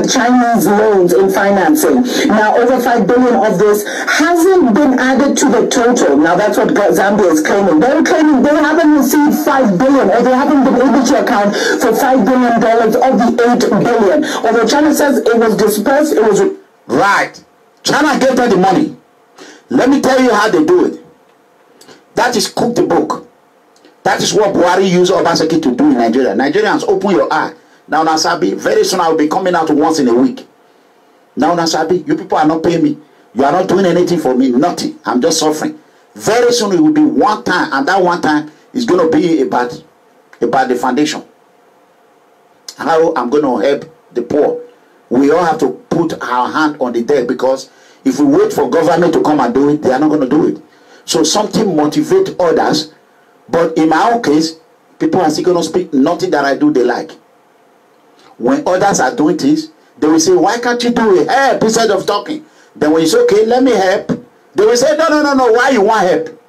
Chinese loans in financing. Now, over 5 billion of this hasn't been added to the total. Now, that's what Zambia is claiming. They're claiming they haven't received 5 billion, or they haven't been able to account for $5 billion of the 8 billion. Although China says it was dispersed, it was... Right. China gave them the money. Let me tell you how they do it. That is cook the book. That is what Buhari used Obaseki to do in Nigeria. Nigerians, open your eye. Now, Nasabi, very soon I will be coming out once in a week. Now, Nasabi, you people are not paying me. You are not doing anything for me. Nothing. I'm just suffering. Very soon it will be one time, and that one time is going to be about the foundation. How I'm going to help the poor. We all have to put our hand on the deck, because if we wait for government to come and do it, they are not going to do it. So something motivate others. But in my own case, people are still going to speak nothing that I do they like. When others are doing things, they will say, why can't you do it? Help, instead of talking. Then when you say, okay, let me help, they will say, no, why you want help?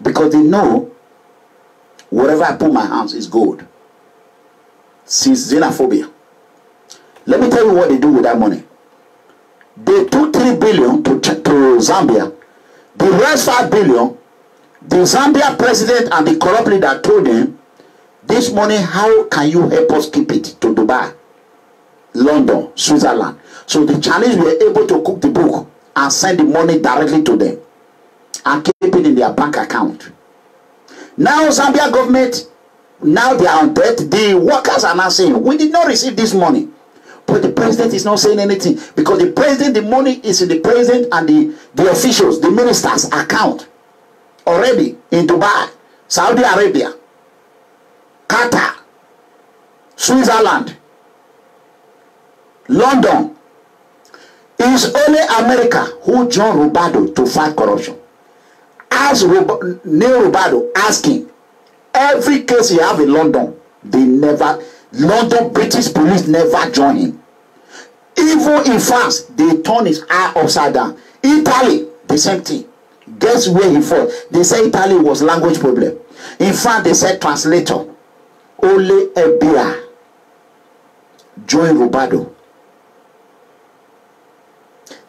Because they know whatever I put my hands is gold. Since xenophobia. Let me tell you what they do with that money. They took $3 3 billion to Zambia. The rest 5 billion, the Zambia president and the corrupt leader told him, this money, how can you help us keep it to Dubai, London, Switzerland? So the Chinese were able to cook the book and send the money directly to them and keep it in their bank account. Now Zambia government, now they are on debt. The workers are now saying, we did not receive this money. But the president is not saying anything because the president, the money is in the president and the officials, the ministers' account already in Dubai, Saudi Arabia, Qatar, Switzerland, London. It is only America who joined Rubado to fight corruption. As Neil Rubado asking, every case he have in London, London British police never join him. Even in France, they turn his eye upside down. Italy, the same thing. Guess where he fought? They say Italy was language problem. In France, they said translator. Only FBI join Rubado.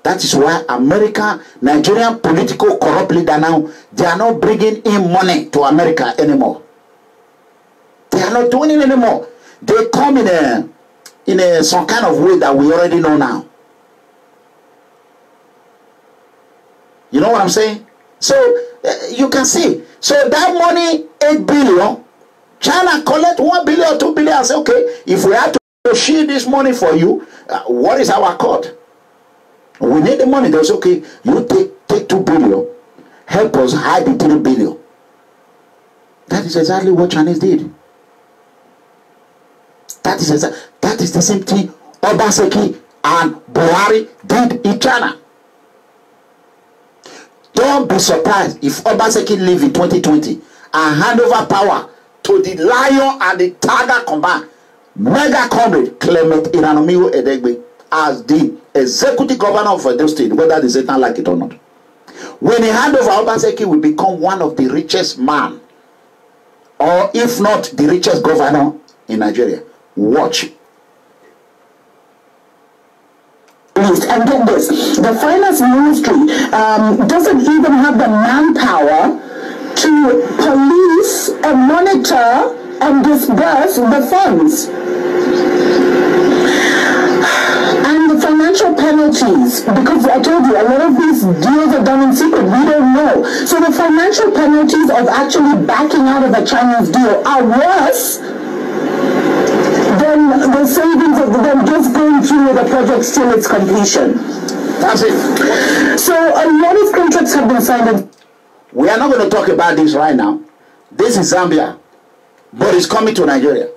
That is why America, Nigerian political corrupt leader now, they are not bringing in money to America anymore. They are not doing it anymore. They come in some kind of way that we already know now. You know what I'm saying? So you can see. So that money, 8 billion, China collect 1 billion, 2 billion and say, okay, if we have to shield this money for you, what is our cut? We need the money. They say, okay, you take 2 billion, help us hide the 3 billion. That is exactly what Chinese did. That is the same thing Obaseki and Buhari did in China. Don't be surprised if Obaseki leave in 2020 and hand over power to the lion and the tiger combined, mega comrade Clement Iranomiwo Edegbe as the executive governor of the state, whether the Satan like it or not. When he hand over, Obaseki will become one of the richest man, or if not the richest governor in Nigeria. Watch. And get this, the finance ministry doesn't even have the manpower to police and monitor and disburse the funds. And the financial penalties, because I told you, a lot of these deals are done in secret, we don't know. So the financial penalties of actually backing out of a Chinese deal are worse than the savings of them just going through the project till its completion. That's it. So a lot of contracts have been signed. We are not going to talk about this right now. This is Zambia, but it's coming to Nigeria.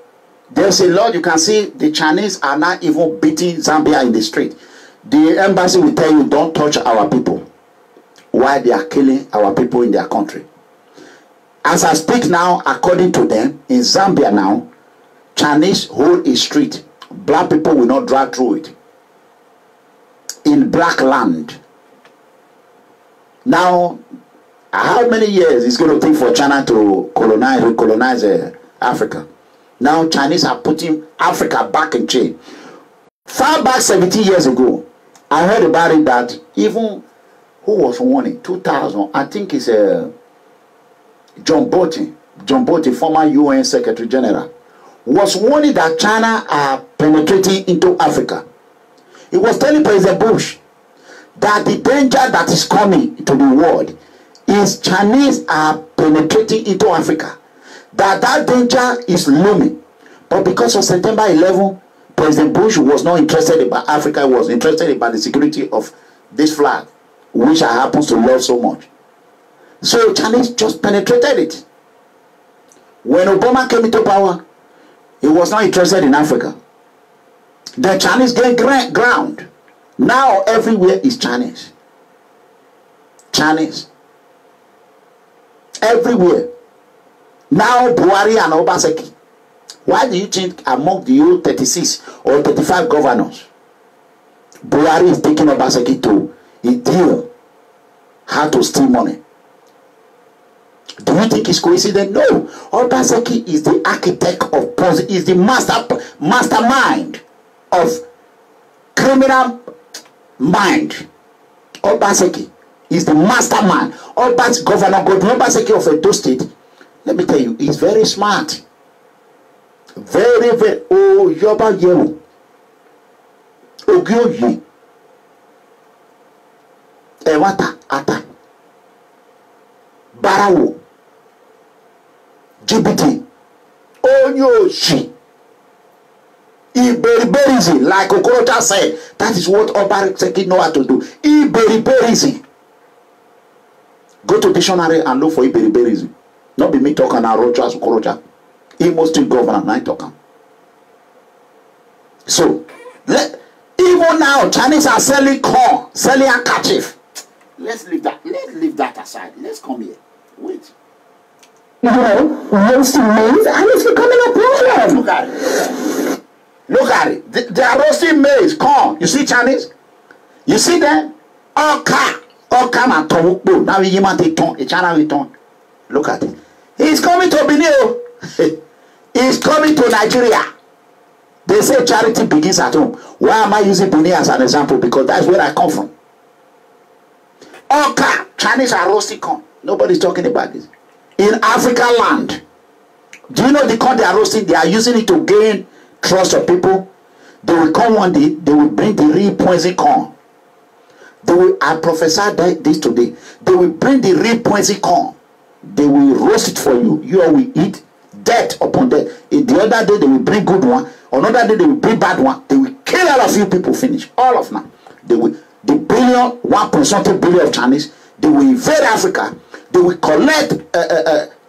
There's a lot. You can see the Chinese are not even beating Zambia in the street. The embassy will tell you, don't touch our people, while they are killing our people in their country. As I speak now, according to them, in Zambia now, Chinese hold a street. Black people will not drive through it. In black land. Now, how many years is going to take for China to recolonize Africa? Now Chinese are putting Africa back in chain. Far back 17 years ago, I heard about it that even, who was warning? 2000, I think it's John Bolton, former UN Secretary General, was warning that China are penetrating into Africa. He was telling President Bush that the danger that is coming to the world is Chinese are penetrating into Africa. That danger is looming. But because of September 11, President Bush was not interested about Africa, he was interested about the security of this flag, which I happens to love so much. So Chinese just penetrated it. When Obama came into power, he was not interested in Africa. The Chinese gained ground. Now everywhere is Chinese. Chinese. Everywhere. Now Buhari and Obaseki. Why do you think among the 36 or 35 governors, Buhari is taking Obaseki to a deal how to steal money? Do you think it's coincidence? No. Obaseki is the architect of policy, is the mastermind of criminal mind Obaseki is the mastermind. Governor Godwin Obaseki of Edo State, let me tell you, he's very smart. Very, very. Oh, Yoba Yeo. Ogyoyi. Ewata Ata. Barawo. GBT. Onyoshi. Iberi-berizi, like Okorocha said, that is what Obaseki know how to do. Iberi-berizi. Go to dictionary and look for Iberi-berizi. Not be me talking now, Rocha Okorocha. Imo State governor, I talking. So, even now, Chinese are selling corn, selling handkerchief. Let's leave that. Let's leave that aside. Let's come here. Wait. You know, roasting maize, and it's becoming a problem. Look at it. Look at it. They are roasting maize, corn. You see Chinese? You see them? All kind of tongue. Now we want a tongue. A China with tongue. Look at it. He's coming to Benin. He's coming to Nigeria. They say charity begins at home. Why am I using Benin as an example? Because that's where I come from. All kind. Chinese are roasting corn. Nobody's talking about this. In African land, do you know the corn they are roasting? They are using it to gain trust of people. They will come one day, they will bring the real poison corn. They will, I prophesied this today. They will bring the real poison corn. They will roast it for you. You all will eat death upon death. The other day they will bring good one. Another day they will bring bad one. They will kill all of you people, finish. All of them. They will, the 1.something billion of Chinese, they will invade Africa. They will collect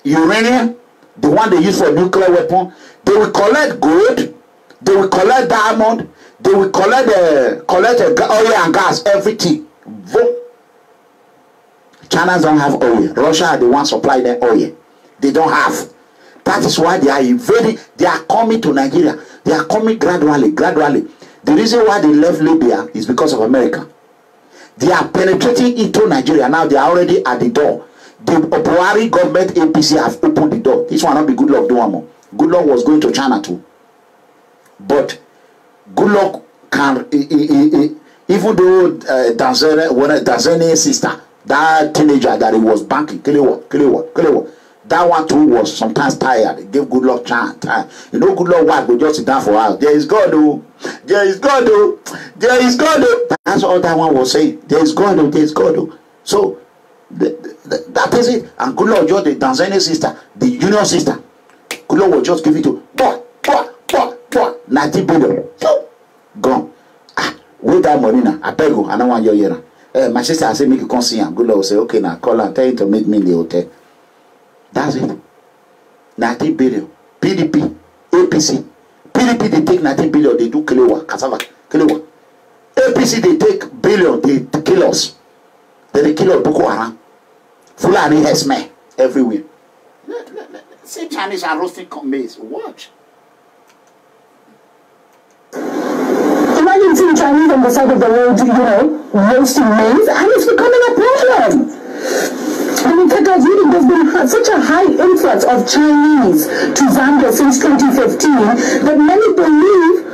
uranium, the one they use for nuclear weapon. They will collect gold. They will collect diamond. They will collect oil and gas, everything. China don't have oil. Russia are the ones supplying them oil. They don't have. That is why they are invading. They are coming to Nigeria. They are coming gradually. The reason why they left Libya is because of America. They are penetrating into Nigeria. Now they are already at the door. The BUHARI government APC have opened the door. This one not be Goodluck do one more. Goodluck was going to China too. But Goodluck can, even though Tanzania's sister, that teenager that he was banking, Kelewa, that one too was sometimes tired. He gave Goodluck chance. You know, Goodluck wife will just sit down for hours. There is God, oh. There is God, oh. There is God, oh. That's all that one was saying. There is God, oh. There is God, oh. So that is it. And Goodluck just the Tanzanian sister, the union sister. Goodluck will just give it to 90 billion. Gone. With that money now, I beg you, I don't want your year. My sister I say make you come see him. Goodluck will say, okay now, call her, tell him to meet me in the hotel. That's it. 90 billion. PDP, APC. PDP they take 90 billion, they do Kelewa, cassava, Kelewa. APC they take billion, they kill us. Then they kill us Boko Haram. Fulani Hesme everywhere. See Chinese are roasting maize. Watch. Imagine seeing Chinese on the side of the road, you know, roasting maize, and it's becoming a problem. And in fact, I was reading there's been such a high influx of Chinese to Zambia since 2015 that many believe,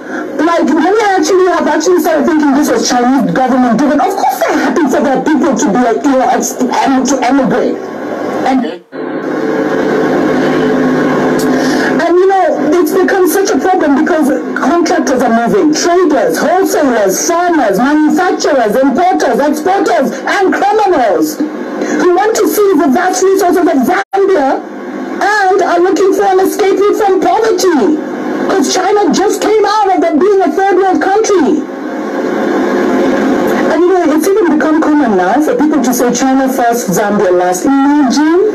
like, many have started thinking this was Chinese government driven. Of course they're happy for their people to be, like, you know, to emigrate. And you know, it's become such a problem because contractors are moving, traders, wholesalers, farmers, manufacturers, importers, exporters, and criminals who want to see the vast resources of Zambia and are looking for an escape route from poverty. Because China just came out of being a third world country. And you know, it's even become common now for people to say China first, Zambia last. Imagine.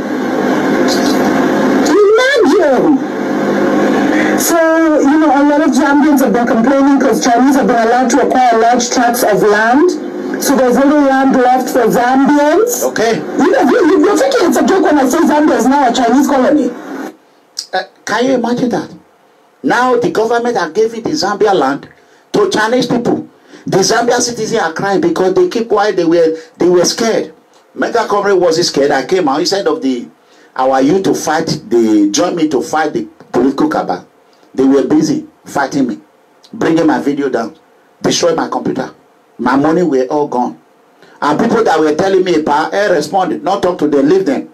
So, you know, a lot of Zambians have been complaining because Chinese have been allowed to acquire large tracts of land. So there's little land left for Zambians. Okay. You know, you're thinking it's a joke when I say Zambia is now a Chinese colony. Can you imagine that? Now the government are giving the Zambia land to Chinese people. The Zambia citizens are crying because they keep quiet. They were scared. Mega Comrade was scared. I came out instead of our youth to fight. They joined me to fight the political cabal. They were busy fighting me, bringing my video down, destroying my computer. My money were all gone. And people that were telling me, I responded, not talk to them, leave them.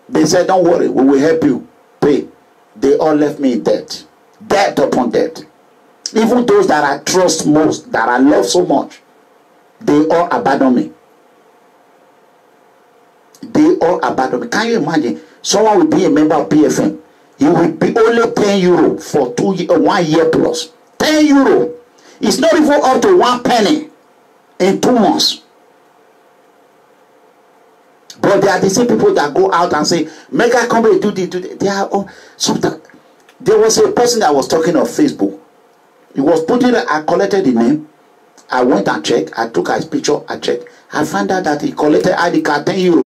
They said, don't worry, we will help you pay. They all left me in debt. Debt upon debt. Even those that I trust most, that I love so much, they all abandon me. They all abandon me. Can you imagine? Someone will be a member of PFM. He will be only 10 euro for 1 year plus. 10 euro. It's not even up to 1 penny in 2 months. But they are the same people that go out and say, mega company do this, do that. They are all sometimes. There was a person that was talking on Facebook. He was putting, I collected the name. I went and checked. I took his picture. I checked. I found out that he collected ID card 10 euro.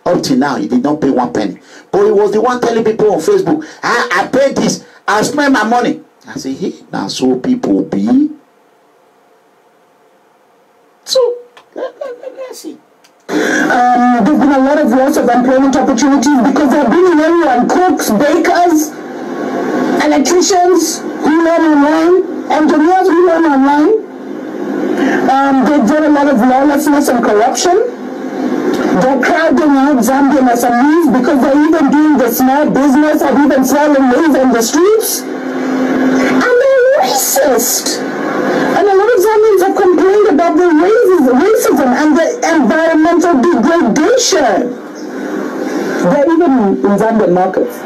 Up till now, he did not pay 1 penny. But he was the one telling people on Facebook, I paid this. I spent my money. I say, hey, now so people be. So, let's see. There's been a lot of loss of employment opportunities because they're bringing everyone, cooks, bakers, electricians who learn online, engineers who learn online. They've done a lot of lawlessness and corruption. They're crowding out Zambian SMEs because they're even doing the small business of even selling maize on the streets. And they're racist. And a lot of Zambians have complained about the racism and the environmental degradation. They're even in Zambian markets.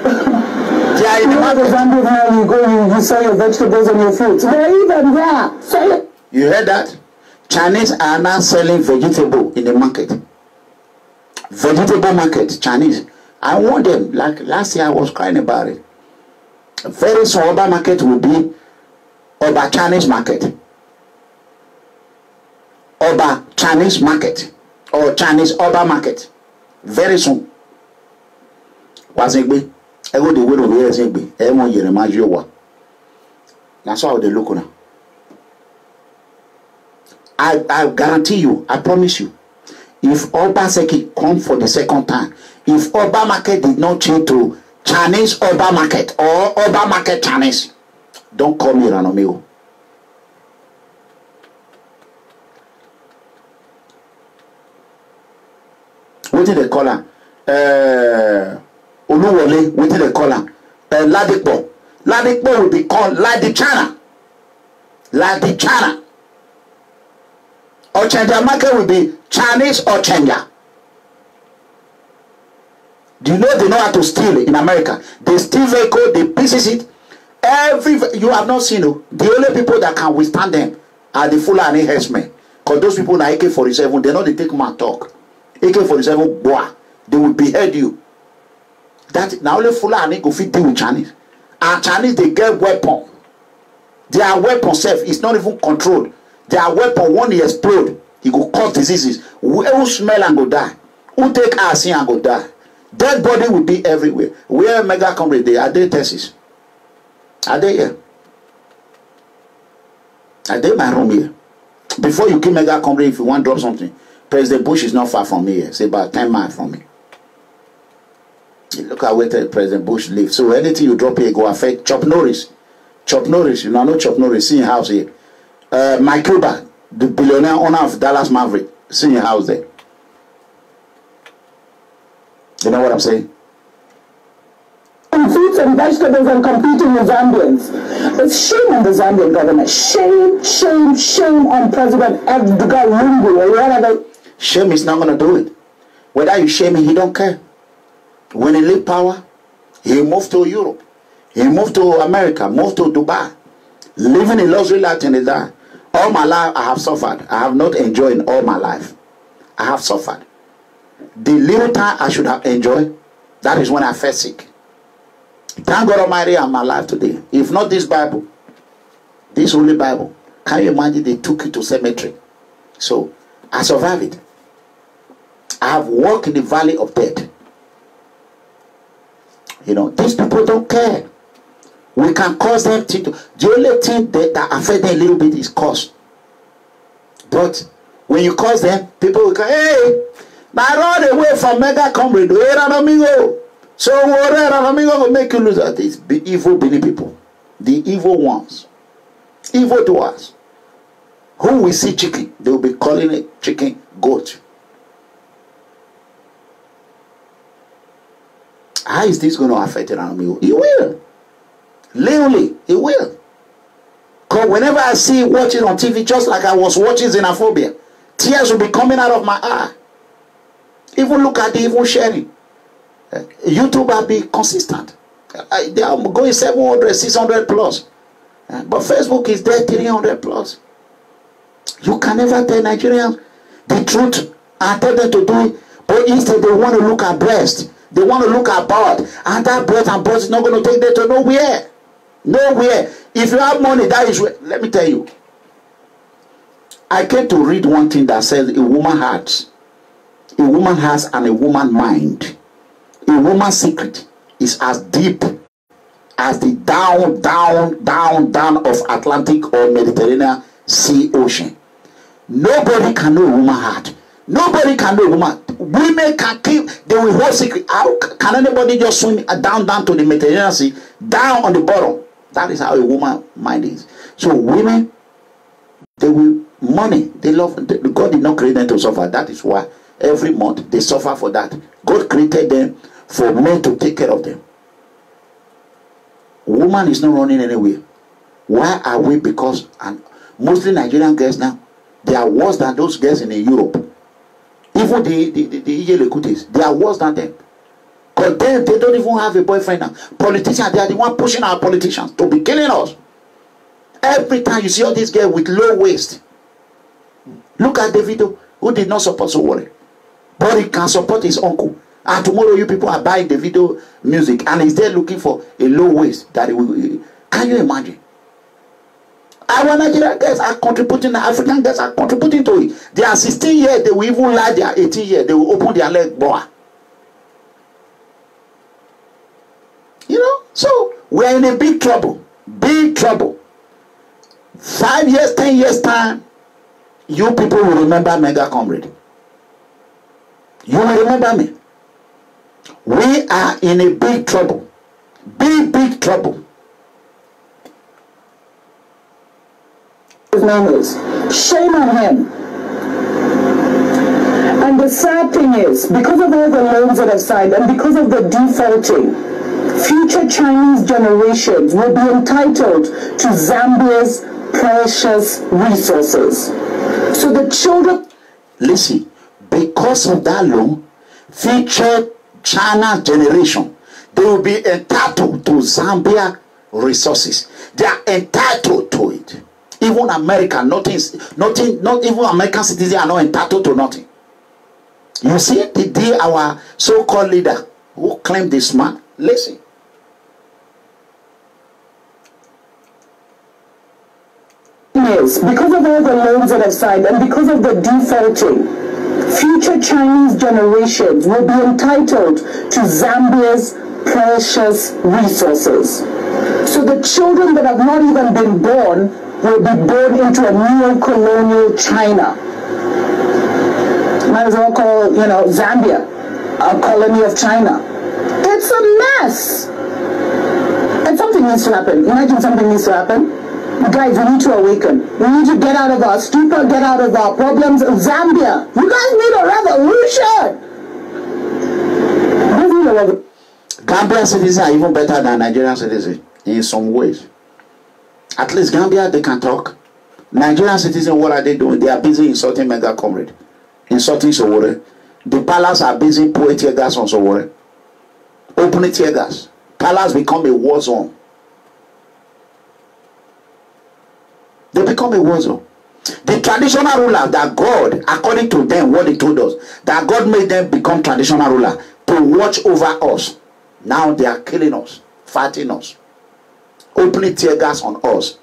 Yeah, in the market. Zambian now you go, you sell your vegetables and your fruits. They're even there. So, you heard that? Chinese are now selling vegetable in the market. Vegetable market, Chinese. I want them. Like last year I was crying about it. Very soon Oba market will be Oba Chinese market. Oba Chinese market. Or Chinese Oba market. Very soon. Wazegbe. I go the way of here Zegbe. MOYELE Majowa. That's how they look now. I guarantee you, I promise you, if OBASEKI come for the second time, if Oba market did not change to Chinese Oba market or Oba market Chinese, don't call me Ranomeo. What did they call her? Oluwole, what did they call her? Ladipo. Ladipo will be called Ladichana. Ladichana. Ochanja market will be Chinese Ochanja. Do you know they know how to steal in America? They steal vehicle, they pieces it. You have not seen it. The only people that can withstand them are the Fulani herdsmen. Because those people are AK-47, they know they take my talk. AK-47, boah, they will behead you. That now only Fulani go fit deal with Chinese. And Chinese, they get weapon. Their weapon self is not even controlled. Their weapon, when he explode, he go cause diseases. Who smell and go die? Who take ass and go die? Dead body will be everywhere. Where mega comrade they are they Texas? Are they here? Are they my room here? Before you kill mega comrade, if you want to drop something, President Bush is not far from me here. It's about 10 miles from me. Look at where President Bush lives. So anything you drop here go affect Chuck Norris. Chuck Norris, you know Chuck Norris, see house here. Mike Cuba, the billionaire owner of Dallas Maverick, see your house there. You know what I'm saying? Fruits and vegetables and competing with Zambians. It's shame on the Zambian government. Shame, shame, shame on President Edgar Lungu or whatever. Shame is not going to do it. Whether you shame him, he don't care. When he leave power, he moved to Europe. He moved to America, moved to Dubai. Living a luxury life in the day. All my life I have suffered. I have not enjoyed all my life. I have suffered. The little time I should have enjoyed, that is when I fell sick. Thank God Almighty I'm alive today. If not this Bible, this Holy Bible, can you imagine they took it to cemetery? So I survived it. I have walked in the valley of death. You know, these people don't care. We can cause them to. The only thing that affects them a little bit is cost. But when you cause them, people will go, hey, now run away from mega comrade. So whatever will make you lose that. It's evil Benin people. The evil ones. Evil doers. Who will see chicken, they will be calling it chicken goat. How is this going to affect me? It will. Literally, it will. Because whenever I see watching on TV, just like I was watching xenophobia, tears will be coming out of my eye. Even look at the even sharing. YouTube will be consistent. They are going 700, 600 plus. But Facebook is there 300 plus. You can never tell Nigerians the truth and tell them to do it. But instead they want to look at breast. They want to look at butt. And that breast and butt is not going to take them to nowhere. Nowhere. If you have money, that is where. Let me tell you. I came to read one thing that says a woman heart. A woman has and a woman mind. A woman's secret is as deep as the down of Atlantic or Mediterranean Sea ocean. Nobody can know a woman's heart. Nobody can know a woman. Women can keep, they will hold secret. How can anybody just swim down to the Mediterranean Sea, down on the bottom? That is how a woman's mind is. So women, they will, money, they love, God did not create them to suffer. That is why every month they suffer for that. God created them for men to take care of them. Woman is not running anywhere. Why are we? Because, and mostly Nigerian girls now, they are worse than those girls in Europe. Even the Ijele, they are worse than them. Because then they don't even have a boyfriend now. Politicians, they are the one pushing our politicians to be killing us. Every time you see all these girls with low waist. Look at Davido, who did not support SOWORE. But he can support his uncle. And tomorrow you people are buying the video music and he's there looking for a low waist that he will. Can you imagine? Our Nigerian girls are contributing, the African girls are contributing to it. They are 16 years, they will even lie, they are 18 years, they will open their leg, boy. You know? So we are in a big trouble. Big trouble. 5 years, 10 years time, you people will remember Mega Comrade. You will remember me. We are in a big trouble. Big trouble. His name is. Shame on him. And the sad thing is, because of all the loans that are signed and because of the defaulting, future Chinese generations will be entitled to Zambia's precious resources. So the children... Listen, because of that loan, future China generation, they will be entitled to Zambia resources. They are entitled to it. Even America, not even American citizens are not entitled to nothing. You see, the day our so-called leader who claimed this man, listen. Yes, because of all the loans that are signed and because of the defaulting, future Chinese generations will be entitled to Zambia's precious resources. So the children that have not even been born will be born into a neo-colonial China. Might as well call, Zambia a colony of China. It's a mess. And something needs to happen. Imagine something needs to happen. Guys, we need to awaken. We need to get out of our stupor, get out of our problems. Zambia, you guys need a revolution. Gambian citizens are even better than Nigerian citizens in some ways. At least Gambia, they can talk. Nigerian citizens, what are they doing? They are busy insulting Mega Comrade, insulting SOWORE. The palace are busy pouring tear gas on SOWORE. Opening tear gas. Palace become a war zone. They become a war zone. The traditional ruler that God, according to them, what they told us, that God made them become traditional ruler to watch over us. Now they are killing us, fighting us, opening tear gas on us.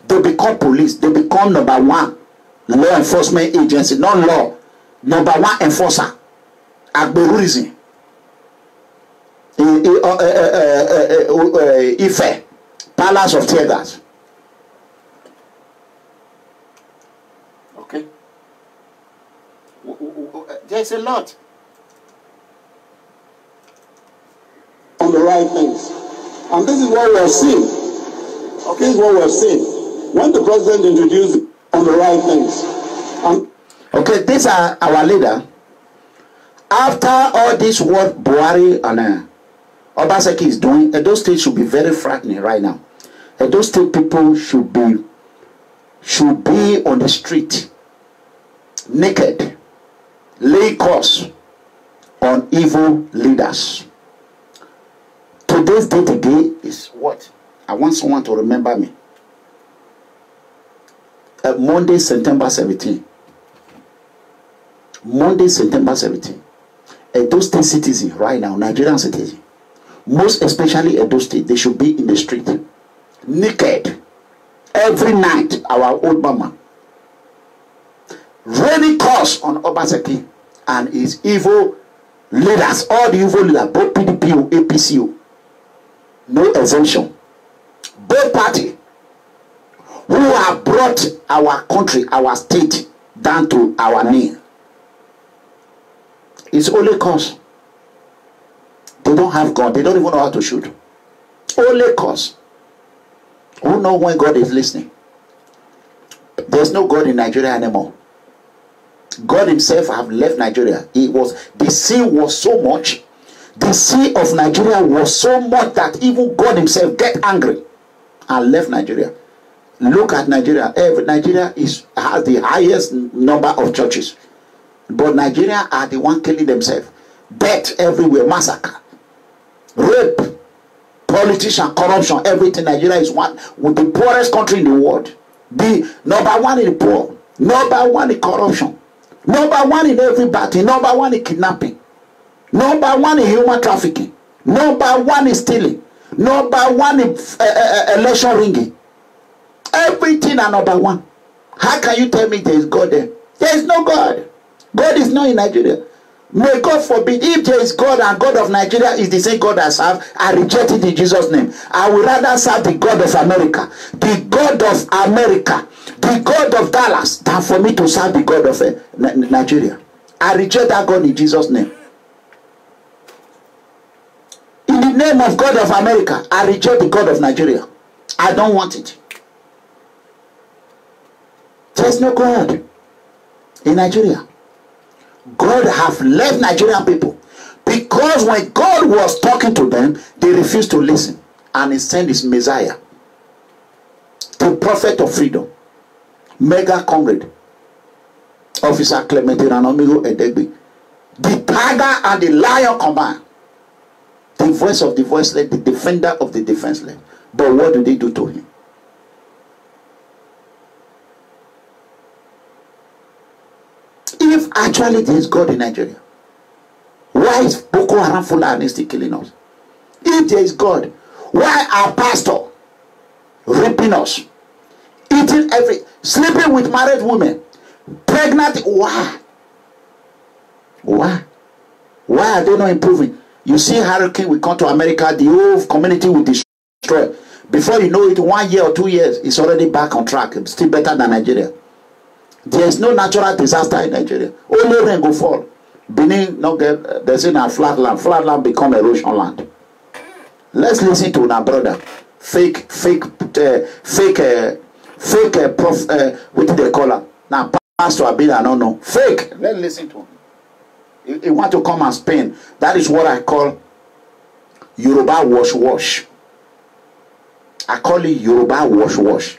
They become police. They become number one law enforcement agency, not law, number one enforcer. Agberurism. Ife, palace of tear gas. Okay. There's a lot. On the right things. And this is what we have seen. Okay, this is what we have seen. When the president introduced on the right things. Okay, these are our leader. After all this work, BUHARI and Obaseki is doing, Edo State should be very frightening right now. Edo State people should be on the street, naked, lay curse on evil leaders. Today's date again is what? I want someone to remember me. Monday, September 17. Monday, September 17. Edo State citizen right now, Nigerian citizen, most especially Edo State, they should be in the street, naked, every night. Our old mama raining curse on Obaseki and his evil leaders, all the evil leaders, both PDP, APC, no exemption, both party, who have brought our country, our state down to our knee. It's only cause they don't have God. They don't even know how to shoot. Only cause. Who knows when God is listening? There's no God in Nigeria anymore. God himself have left Nigeria. The sin was so much. The sin of Nigeria was so much that even God himself get angry and left Nigeria. Look at Nigeria. Nigeria has the highest number of churches. But Nigeria are the one killing themselves. Death everywhere, massacre, rape, politician, corruption, everything. Nigeria is one with the poorest country in the world. The number one in the poor, number one in corruption, number one in every battle, number one in kidnapping, number one in human trafficking, number one in stealing, number one in election rigging. Everything are number one. How can you tell me there is God there? There is no God. God is not in Nigeria. May God forbid, if there is God and God of Nigeria is the same God I serve, I reject it in Jesus' name. I would rather serve the God of America, the God of America, the God of Dallas, than for me to serve the God of Nigeria. I reject that God in Jesus' name. In the name of God of America, I reject the God of Nigeria. I don't want it. There's no God in Nigeria. God have left Nigerian people because when God was talking to them, they refused to listen, and he sent his Messiah, the prophet of freedom, mega comrade, Officer Clemente Ranomigo Edegbe, the tiger and the lion combined, the voice of the voiceless, the defender of the defenseless. But what do they do to him? If actually there is God in Nigeria, why is Boko Haram Fulani still killing us? If there is God, why are pastors raping us, eating sleeping with married women, pregnant? Why? Why? Why are they not improving? You see, hurricane will come to America, the whole community will destroy. Before you know it, 1 year or 2 years, it's already back on track. It's still better than Nigeria. There is no natural disaster in Nigeria. Only rain will fall. Benin not get. There's in a flat land. Flat land become erosion land. Let's listen to our brother. Fake what do they call her? Now pastor Abida, I don't know. Fake. Let's listen to him. He want to come and spin. That is what I call Yoruba wash. I call it Yoruba wash.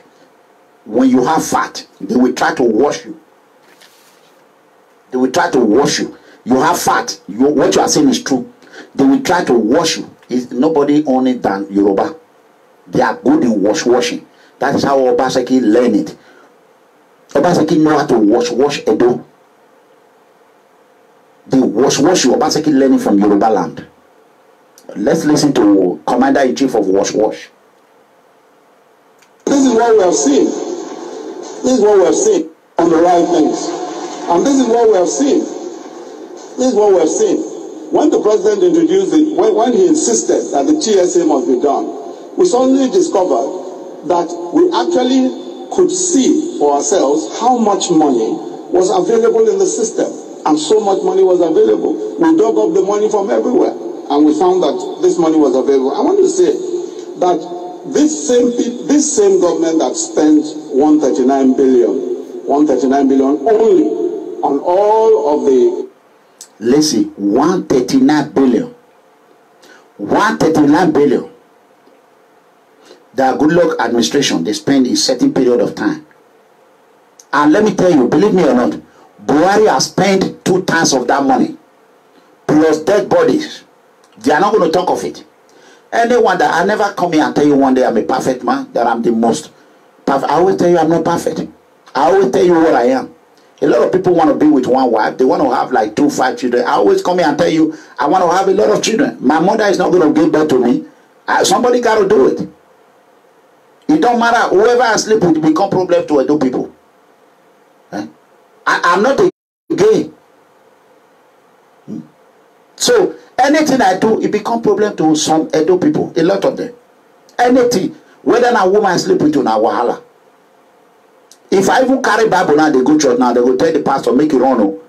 When you have fat, they will try to wash you. They will try to wash you. You have fat. What you are saying is true. They will try to wash you. Nobody own it than Yoruba. They are good in washing. That is how Obaseki learn it. Obaseki know how to wash Edo. They wash you. Obaseki learning from Yoruba land. Let's listen to Commander-in-Chief of Wash. This is what we have seen. This is what we have seen on the right things. And this is what we have seen. This is what we have seen. When the president introduced it, when he insisted that the TSA must be done, we suddenly discovered that we actually could see for ourselves how much money was available in the system. And so much money was available. We dug up the money from everywhere. And we found that this money was available. I want to say that this same government that spent 139 billion only on all of the... Let's see, 139 billion 139 billion. The good luck administration, they spend a certain period of time. And let me tell you, believe me or not, Buhari has spent 2 times of that money. Plus dead bodies. They are not going to talk of it. Anyone that I never come here and tell you one day I'm a perfect man, that I'm the most perfect. I always tell you I'm not perfect. I always tell you what I am. A lot of people want to be with one wife. They want to have like 2, 5 children. I always come here and tell you I want to have a lot of children. My mother is not going to give birth to me. Somebody got to do it. It don't matter. Whoever I sleep with become problem to Edo people. I'm not a gay. So anything I do, it become problem to some Edo people. A lot of them. Anything. Whether a woman sleep with you now, wahala. If I even carry Bible now, they go church now, they will tell the pastor, make it run.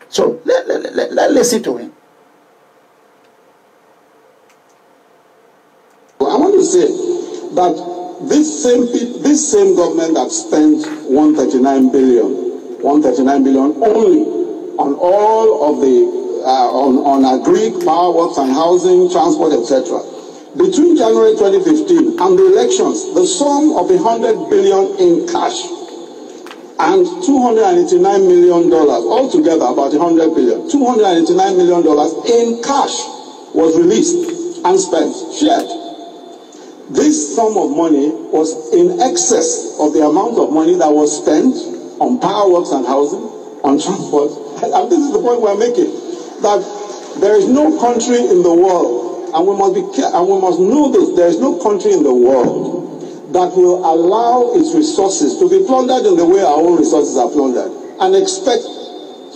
So let's listen to him. I want to say that this same government that spent 139 billion only on all of the on agri, power works and housing, transport, etc. Between January 2015 and the elections, the sum of 100 billion in cash and $289 million, altogether about 100 billion, $289 million in cash was released and spent, shared. This sum of money was in excess of the amount of money that was spent on power works and housing, on transport. And this is the point we're making, that there is no country in the world, and we must know this, there is no country in the world that will allow its resources to be plundered in the way our own resources are plundered and expect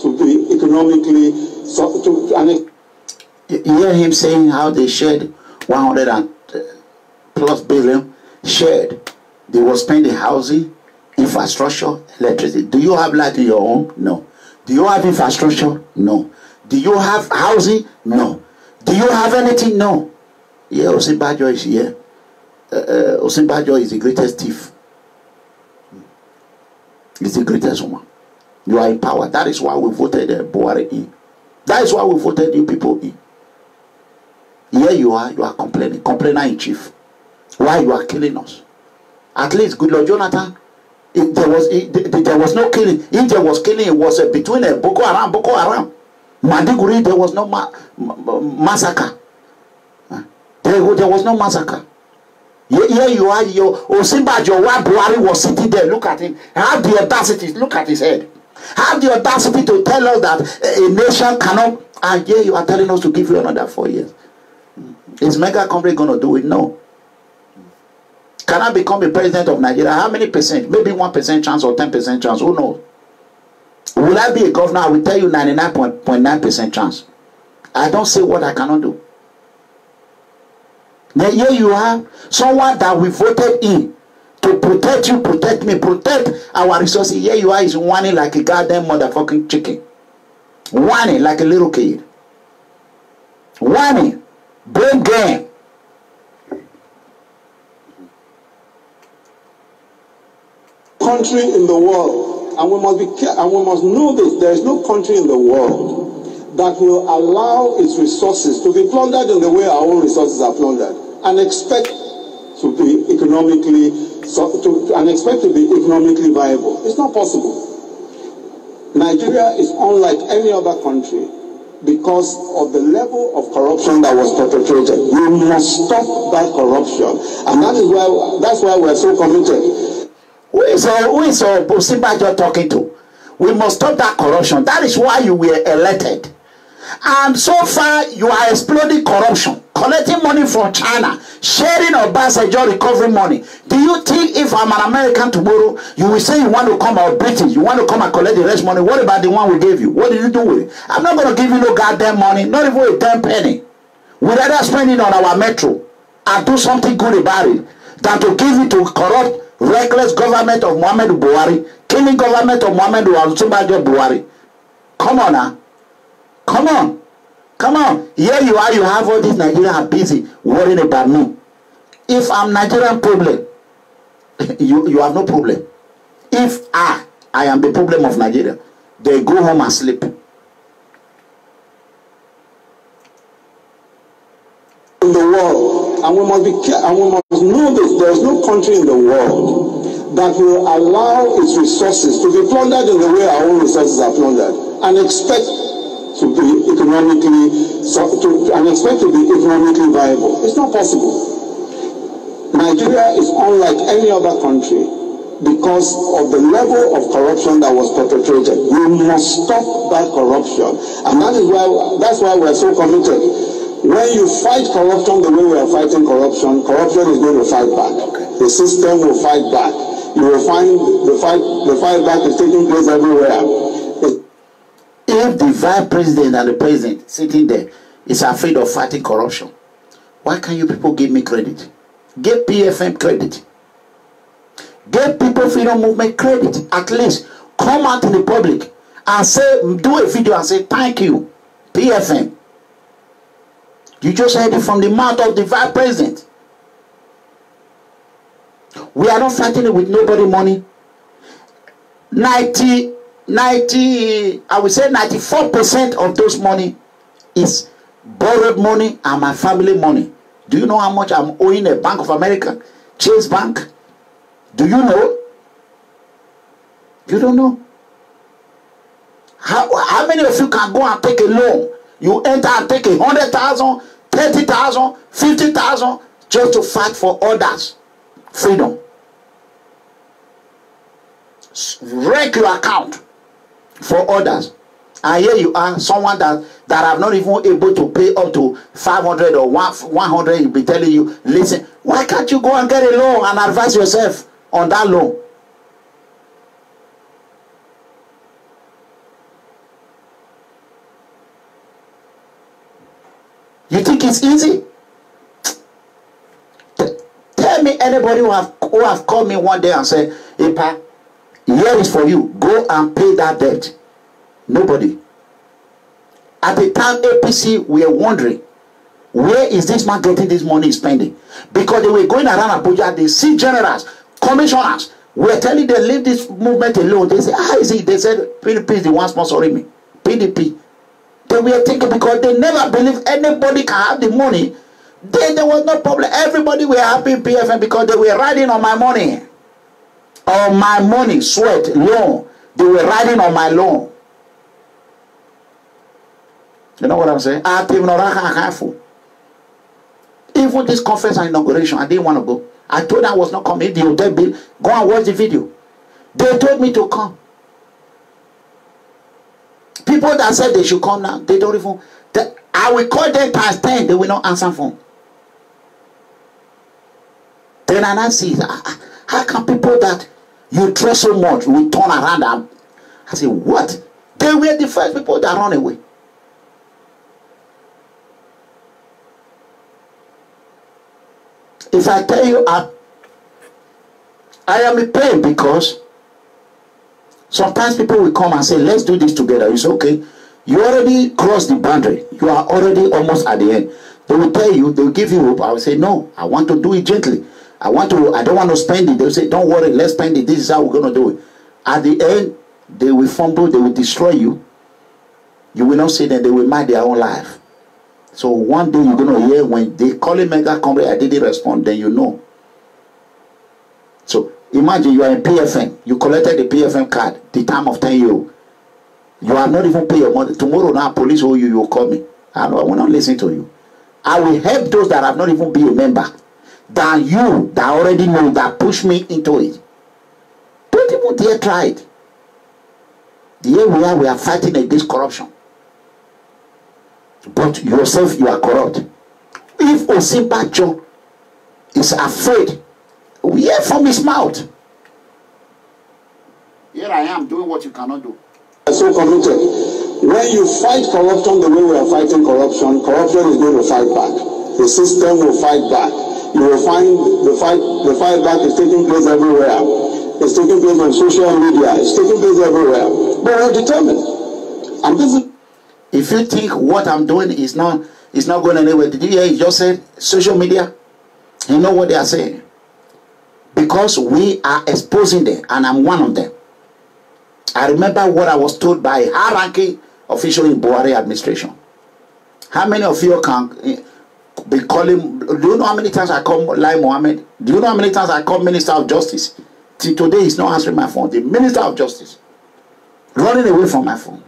to be economically You hear him saying how they shared 100+ billion shared. They will spend in housing, infrastructure, electricity. Do you have light in your home? No. Do you have infrastructure? No. Do you have housing? No. Do you have anything? No. Yeah, Osinbajo is here. Osinbajo is the greatest thief. He's the greatest woman. You are in power. That is why we voted Buhari in. That is why we voted you people in. Here you are complaining. Complainer in chief. Why you are killing us? At least, good Lord Jonathan, there was no killing. If there was killing, it was between Boko Haram. Madiguri, there was no massacre. There was no massacre. Here you are, your Osinbajo, why Buhari was sitting there. Look at him. Have the audacity. Look at his head. Have the audacity to tell us that a nation cannot. And here you are telling us to give you another 4 years. Is Mega Comrade going to do it? No. Can I become a president of Nigeria? How many percent? Maybe 1% chance or 10% chance. Who knows? Will I be a governor? I will tell you 99.9% chance. I don't say what I cannot do. Now here you have someone that we voted in to protect you, protect me, protect our resources. Here you are is whining like a goddamn motherfucking chicken. Whining like a little kid. Whining. Blame game. Country in the world, and we must know this, there is no country in the world that will allow its resources to be plundered in the way our own resources are plundered and expect to be economically viable. It's not possible. Nigeria is unlike any other country because of the level of corruption that was perpetrated. We must stop that corruption, and that's why we're so committed. Who is Osinbajo talking to? We must stop that corruption. That is why you were elected. And so far, you are exploding corruption, collecting money from China, sharing OBASEKI recovery money. Do you think if I'm an American tomorrow, you will say you want to come out British, you want to come and collect the rest money? What about the one we gave you? What did you do with it? I'm not going to give you no goddamn money, not even a 10 penny. We'd rather spend it on our metro and do something good about it than to give it to corrupt, reckless government of MUHAMMADU Buhari, killing government of MUHAMMADU Buhari. Come on now. Come on. Come on. Here you are, you have all these Nigerians busy worrying about me. If I'm Nigerian problem, you have no problem. If I am the problem of Nigeria, they go home and sleep. in the world, and we must be and we must know this. There is no country in the world that will allow its resources to be plundered in the way our own resources are plundered, and expect to be economically viable. It's not possible. Nigeria is unlike any other country because of the level of corruption that was perpetrated. We must stop that corruption, and that's why we're so committed. When you fight corruption the way we are fighting corruption, corruption is going to fight back. The system will fight back. You will find the fight back is taking place everywhere. If the vice president and the president sitting there is afraid of fighting corruption, why can't you people give me credit? Give PFM credit. Give People Freedom Movement credit. At least come out in the public and say, do a video and say, thank you, PFM. You just heard it from the mouth of the vice president. We are not fighting it with nobody money. I would say 94% of those money is borrowed money and my family money. Do you know how much I'm owing a Bank of America, Chase Bank? Do you know? You don't know. How many of you can go and take a loan? You enter and take 100,000, 30,000, 50,000 just to fight for others' freedom. Wreck your account for others. And here you are, someone that have not even able to pay up to 500 or 100. You'll be telling you, listen, why can't you go and get a loan and advise yourself on that loan? You think it's easy? Tell me anybody who have called me one day and said, Epa, here is for you. Go and pay that debt. Nobody. At the time APC, we are wondering, where is this man getting this money he's spending? Because they were going around Abuja, they see generals, commissioners, were telling them, leave this movement alone. They said, how is it? They said, PDP is the one sponsoring me. PDP. They were thinking, because they never believed anybody can have the money. There was no problem. Everybody were happy in PFM because they were riding on my money. On my money, sweat, loan. They were riding on my loan. You know what I'm saying? Even this conference and inauguration, I didn't want to go. I told them I was not coming. The hotel bill, go and watch the video. They told me to come. People that said they should come now, they don't even. I will call them times 10, they will not answer phone. Then I see, how can people that you trust so much will turn around and I say, what? They were the first people that run away. If I tell you, I am in pain because sometimes people will come and say, let's do this together. You say, okay, you already crossed the boundary. You are already almost at the end. They will tell you, they will give you hope. I will say, no, I want to do it gently. I don't want to spend it. They will say, don't worry, let's spend it. This is how we're going to do it. At the end, they will fumble, they will destroy you. You will not see them, they will mind their own life. So one day you're going to hear when they call it mega comrade, I didn't respond, then you know. So imagine you are in PFM, you collected the PFM card, the time of 10 years. You have not even paid your money. Tomorrow now police owe you, you will call me. I will not listen to you. I will help those that have not even been a member than you that already know, that push me into it. Don't even dare try it. Here we are fighting against corruption. But yourself, you are corrupt. If Osinbajo is afraid, we hear from his mouth. Here I am doing what you cannot do. So committed. When you fight corruption the way we are fighting corruption, corruption is going to fight back. The system will fight back. You will find the fight back is taking place everywhere. It's taking place on social media. It's taking place everywhere. But we're determined. And this is. If you think what I'm doing is not going anywhere, did you hear he just said social media? You know what they are saying? Because we are exposing them, and I'm one of them. I remember what I was told by a high-ranking official in BUHARI administration. How many of you can be calling. Do you know how many times I call Lai Mohammed? Do you know how many times I call Minister of Justice? Till today, he's not answering my phone. The Minister of Justice running away from my phone.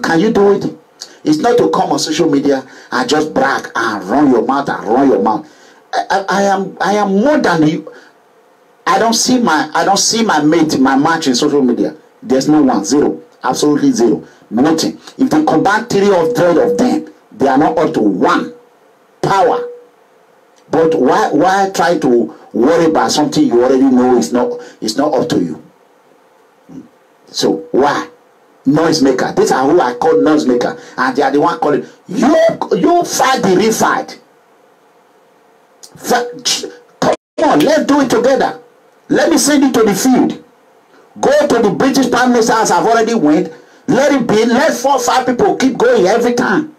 Can you do it? It's not to come on social media and just brag and run your mouth and run your mouth. I am more than you. I don't see my mate, my match in social media. There's no one, zero, absolutely zero, nothing. If they combine 300 of them, they are not up to one power. But why try to worry about something you already know is not up to you? So why? Noise maker. These are who I call noise maker, and they are the one calling you fight the real fight. Come on, let's do it together. Let me send you to the field. Go to the British Prime Minister as I've already went. Let it be. Let 4 or 5 people keep going every time.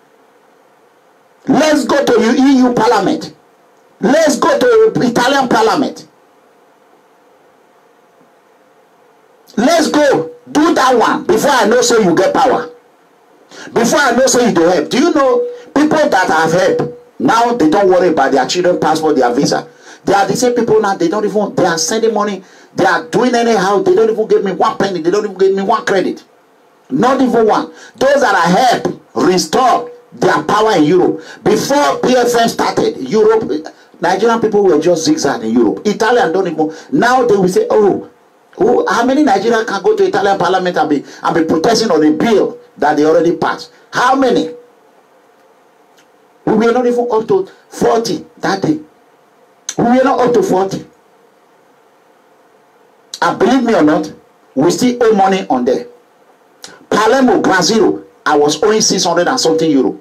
Let's go to the EU Parliament. Let's go to the Italian Parliament. Let's go. Do that one before I know so you get power. Before I know so you don't help. Do you know people that have help now, they don't worry about their children passport, their visa. They are the same people now. They are sending money. They are doing anyhow. They don't even give me 1 penny. They don't even give me 1 credit. Not even one. Those that are help restore their power in Europe. Before PFM started, Europe, Nigerian people were just zigzag in Europe. Italian don't even. Now they will say, oh, how many Nigerians can go to Italian Parliament and be protesting on a bill that they already passed? How many? We were not even up to 40 that day. We were not up to 40. And believe me or not, we still owe money on there. Palermo, Ground Zero, I was owing 600 and something euro.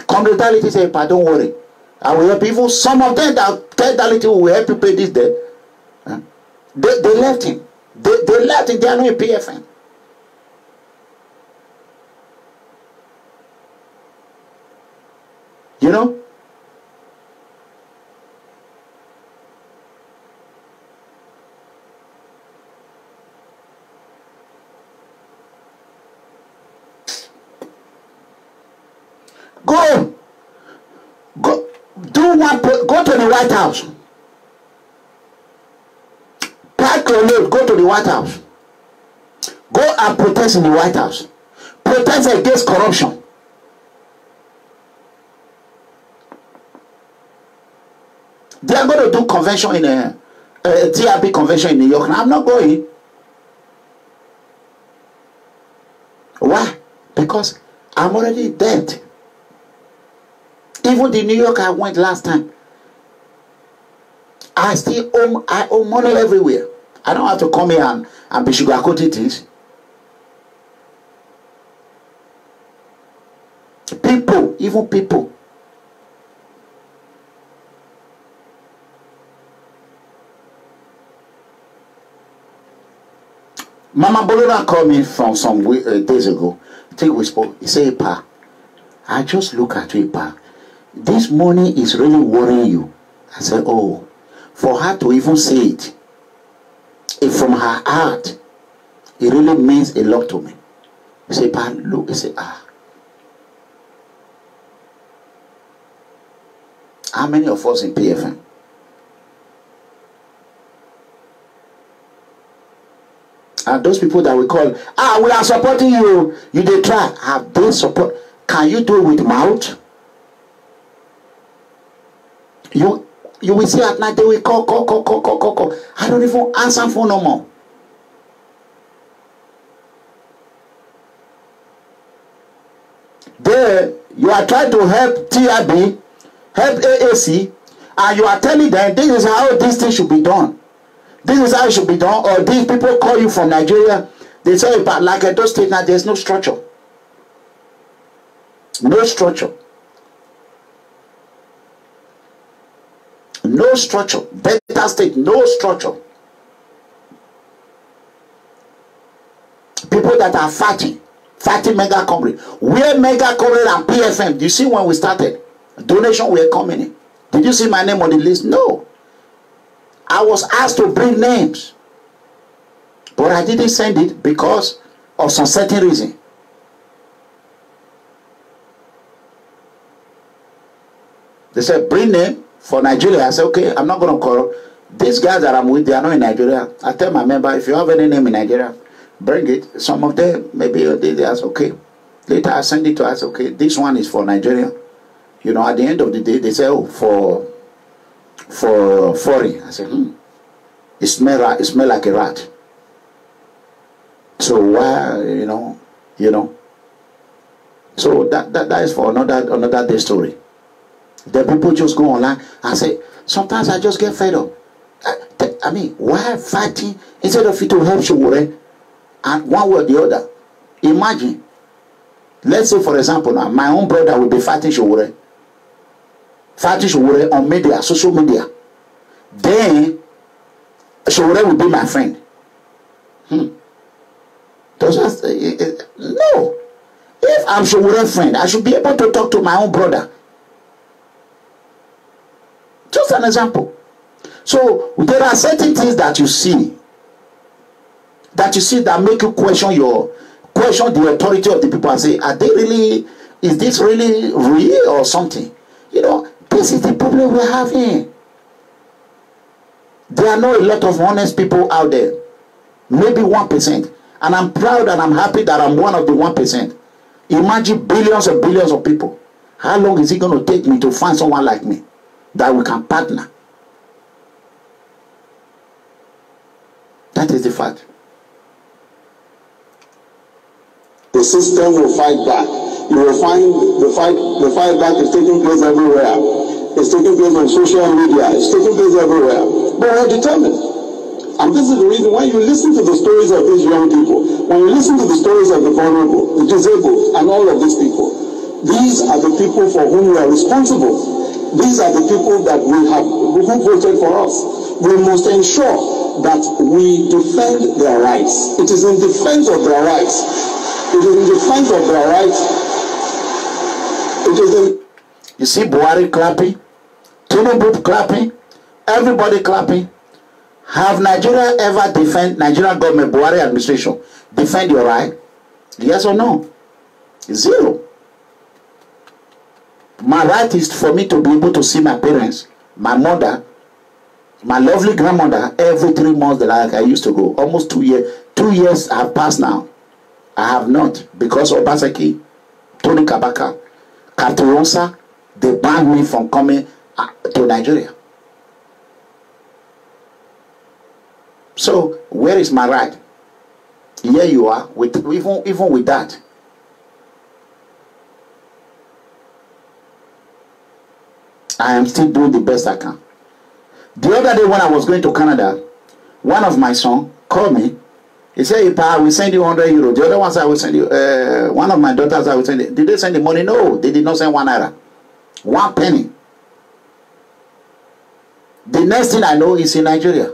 COMRADE said, don't worry. I will help even some of them that Dality will help you pay this debt. They left him. They left him. They are not a PFN. You know? Go to the White House. Pack your load, go to the White House. Go and protest in the White House. Protest against corruption. They are going to do convention in a TRP convention in New York. I'm not going. Why? Because I'm already dead. Even the New York I went last time, I owe money everywhere. I don't have to come here and be sugarcoating things. People, even people. Mama Bolora called me from some days ago. I think we spoke. He said, Pa, I just look at you, Pa. This money is really worrying you. I said, oh, for her to even say it, from her heart, it really means a lot to me. He said, Pa, look, he said, how many of us in PFM? And those people that we call, we are supporting you. You they try. Have they support? Can you do it with mouth? You will see at night they will call. I don't even answer phone no more. There, you are trying to help TRB, help AAC, and you are telling them this is how this thing should be done. This is how it should be done. Or these people call you from Nigeria, they say, but like at those states now, there's no structure. No structure. No structure. Delta State, no structure. People that are fighting mega comrade. We're mega comrade and PFM. Do you see when we started? Donation were coming in. Did you see my name on the list? No. I was asked to bring names. But I didn't send it because of some certain reason. They said, bring them for Nigeria. I said, okay, I'm not going to call. These guys that I'm with, they are not in Nigeria. I tell my member, if you have any name in Nigeria, bring it. Some of them, maybe they ask, okay. Later I send it to us, okay, this one is for Nigeria. You know, at the end of the day, they say, oh, for foreign. I said, it smell like a rat. So why, you know. So that is for another day story. The people just go online and say, sometimes I just get fed up. I mean, why fighting instead of it to help Sowore and one way or the other? Imagine, let's say for example now, my own brother will be fighting Sowore on media, social media. Then Sowore will be my friend. Does that, no. If I'm Sowore's friend, I should be able to talk to my own brother. Just an example. So there are certain things that you see that make you question the authority of the people and say, are they really, is this really real or something? You know, this is the problem we're having. There are not a lot of honest people out there. Maybe 1%. And I'm proud and I'm happy that I'm one of the 1%. Imagine billions and billions of people. How long is it going to take me to find someone like me that we can partner? That is the fact. The system will fight back. You will find the fight back is taking place everywhere. It's taking place on social media. It's taking place everywhere. But we're determined. And this is the reason why you listen to the stories of these young people, when you listen to the stories of the vulnerable, the disabled, and all of these people, these are the people for whom we are responsible. These are the people that who voted for us. We must ensure that we defend their rights. It is in defense of their rights. It is in defense of their rights. It is in... You see Buhari clapping, Tinubu clapping, everybody clapping. Have Nigeria ever defend Nigerian government, Buhari administration, defend your right? Yes or no? Zero. My right is for me to be able to see my parents, my mother, my lovely grandmother every 3 months that I used to go. Almost 2 years. 2 years have passed now. I have not, because OBASEKI, Tony Kabaka, Katuronsa, they banned me from coming to Nigeria. So where is my right? Here you are, with even with that. I am still doing the best I can. The other day when I was going to Canada, one of my sons called me. He said, hey, Pa, I will send you 100 euros. The other ones I will send you, one of my daughters I will send you. Did they send the money? No, they did not send 1 naira. 1 penny. The next thing I know is in Nigeria.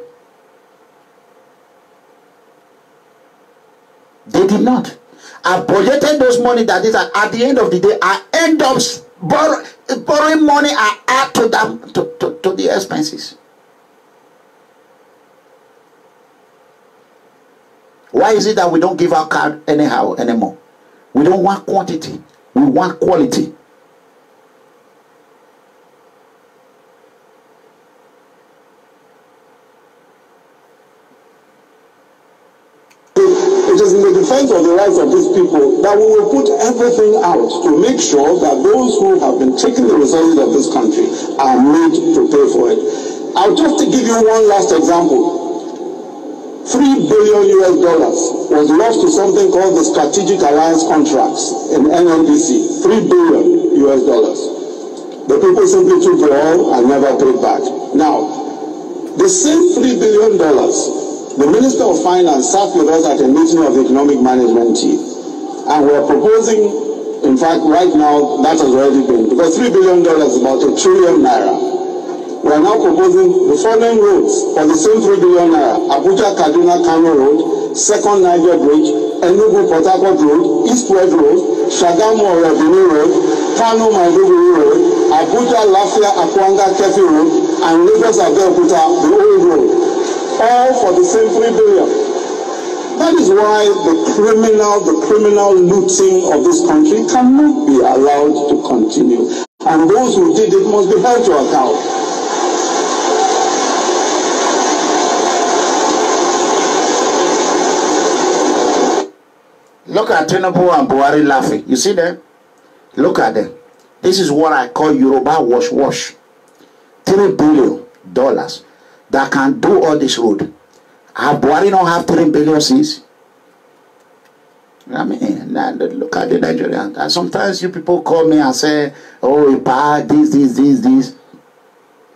They did not. I budgeted those money that is at the end of the day, I end up borrowing money I add to them to the expenses. Why is it that we don't give our card anyhow anymore? We don't want quantity. We want quality. It is in the defense of the rights of these people that we will put everything out to make sure that those who have been taking the resources of this country are made to pay for it. I'll just give you one last example. $3 billion was lost to something called the Strategic Alliance Contracts in NNPC. $3 billion. The people simply took the oil and never paid back. Now, the same $3 billion, the Minister of Finance sat with us at a meeting of the economic management team, and we are proposing, in fact, right now, that has already been, because $3 billion is about ₦1 trillion. We are now proposing the following roads for the same $3 billion: Abuja Kaduna Kano Road, Second Niger Bridge, Enugu Port Harcourt Road, East-West Road, Shagamu Orebuni Road, Kano Maiduguri Road, Abuja Lafia Akwanga Kefi Road, and Lagos Abeokuta, the old road. All for the same $3 billion. That is why the criminal looting of this country cannot be allowed to continue. And those who did it must be held to account. Look at Tinubu and Buhari laughing. You see them? Look at them. This is what I call Yoruba wash. $3 billion that can do all this road. Have Buhari not have 3 billion since? I mean, look at the Nigerians. And sometimes you people call me and say, oh, this.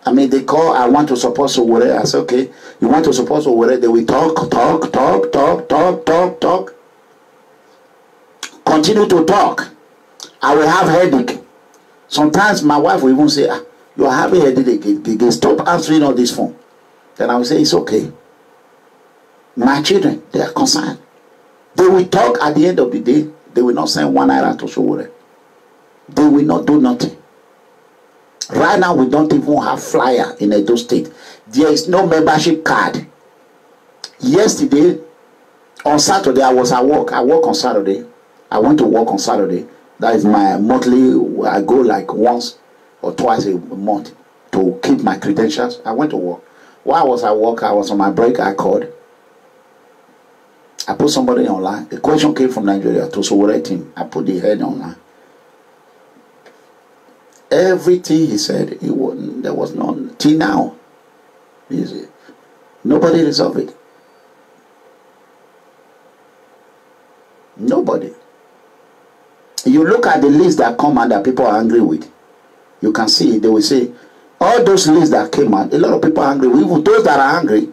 I mean, they call, I want to support Sowore. I say, okay, you want to support Sowore? They will talk. Continue to talk. I will have headache. Sometimes my wife will even say, you are having headache again. Stop answering all this phone. Then I will say, it's okay. My children, they are concerned. They will talk at the end of the day. They will not send 1 naira to Sowore. They will not do nothing. Right now, we don't even have flyer in Edo State. There is no membership card. Yesterday, on Saturday, I was at work. I work on Saturday. I went to work on Saturday. That is my monthly. I go like once or twice a month to keep my credentials. I went to work. While I was at work, I was on my break. I called. I put somebody online. The question came from Nigeria to Sowore team. I put the head online. Everything he said, there was none. Till now, nobody resolved it. Nobody. You look at the list that come out that people are angry with. You can see, they will say, all those lists that came out, a lot of people are angry with. Even those that are angry,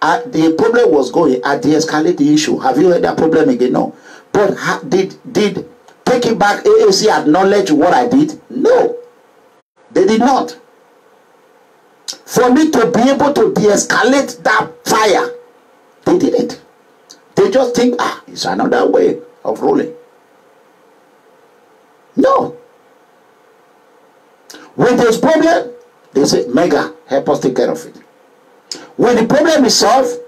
the problem was going at de-escalate the issue. Have you heard that problem again? No. But did Take It Back AAC acknowledge what I did? No. They did not. For me to be able to de-escalate that fire, they didn't. They just think, it's another way of ruling. No. When there's problem, they say, Mega, help us take care of it. When the problem is solved,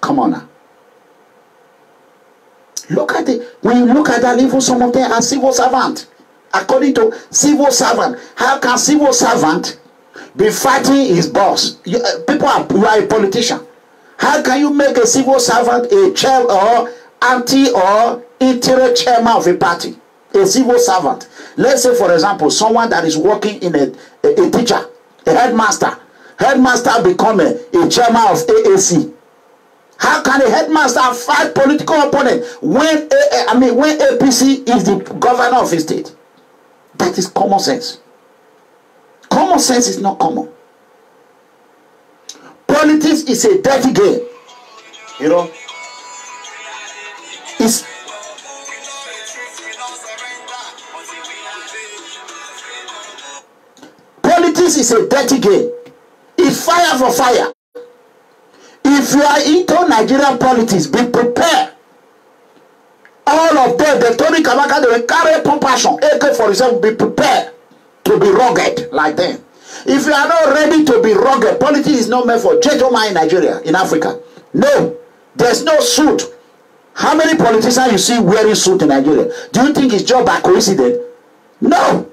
come on now. Look at it. When you look at that, even some of them are civil servants. According to civil servant, how can civil servant be fighting his boss? You are a politician. How can you make a civil servant a chair or anti or interim chairman of a party? A civil servant. Let's say, for example, someone that is working in a teacher, a headmaster. Headmaster become a chairman of AAC. How can a headmaster fight political opponent when APC is the governor of a state? That is common sense. Common sense is not common. Politics is a dirty game. You know, it's politics is a dirty game. It's fire for fire. If you are into Nigerian politics, be prepared. All of them, the Tony Kabaka, they will carry compassion. AK-47, be prepared to be rugged like them. If you are not ready to be rugged, politics is not meant for gentlemen in Nigeria, in Africa. No, there's no suit. How many politicians you see wearing suit in Nigeria? Do you think it's just by coincidence? No.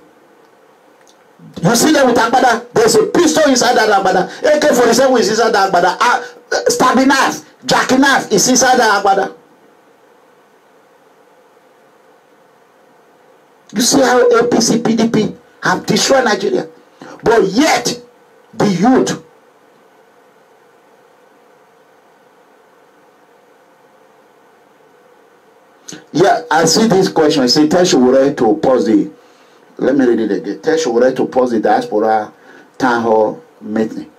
You see them with Agbada, there's a pistol inside that Agbada. AK-47 is inside that Agbada. Stabbing knife, jacking knife is inside that Agbada. You see how APC, PDP have destroyed Nigeria. But yet, the youth, yeah, I see this question. It says, tell Sowore to pause the, let me read it again. Tell Sowore to pause the diaspora town hall meeting.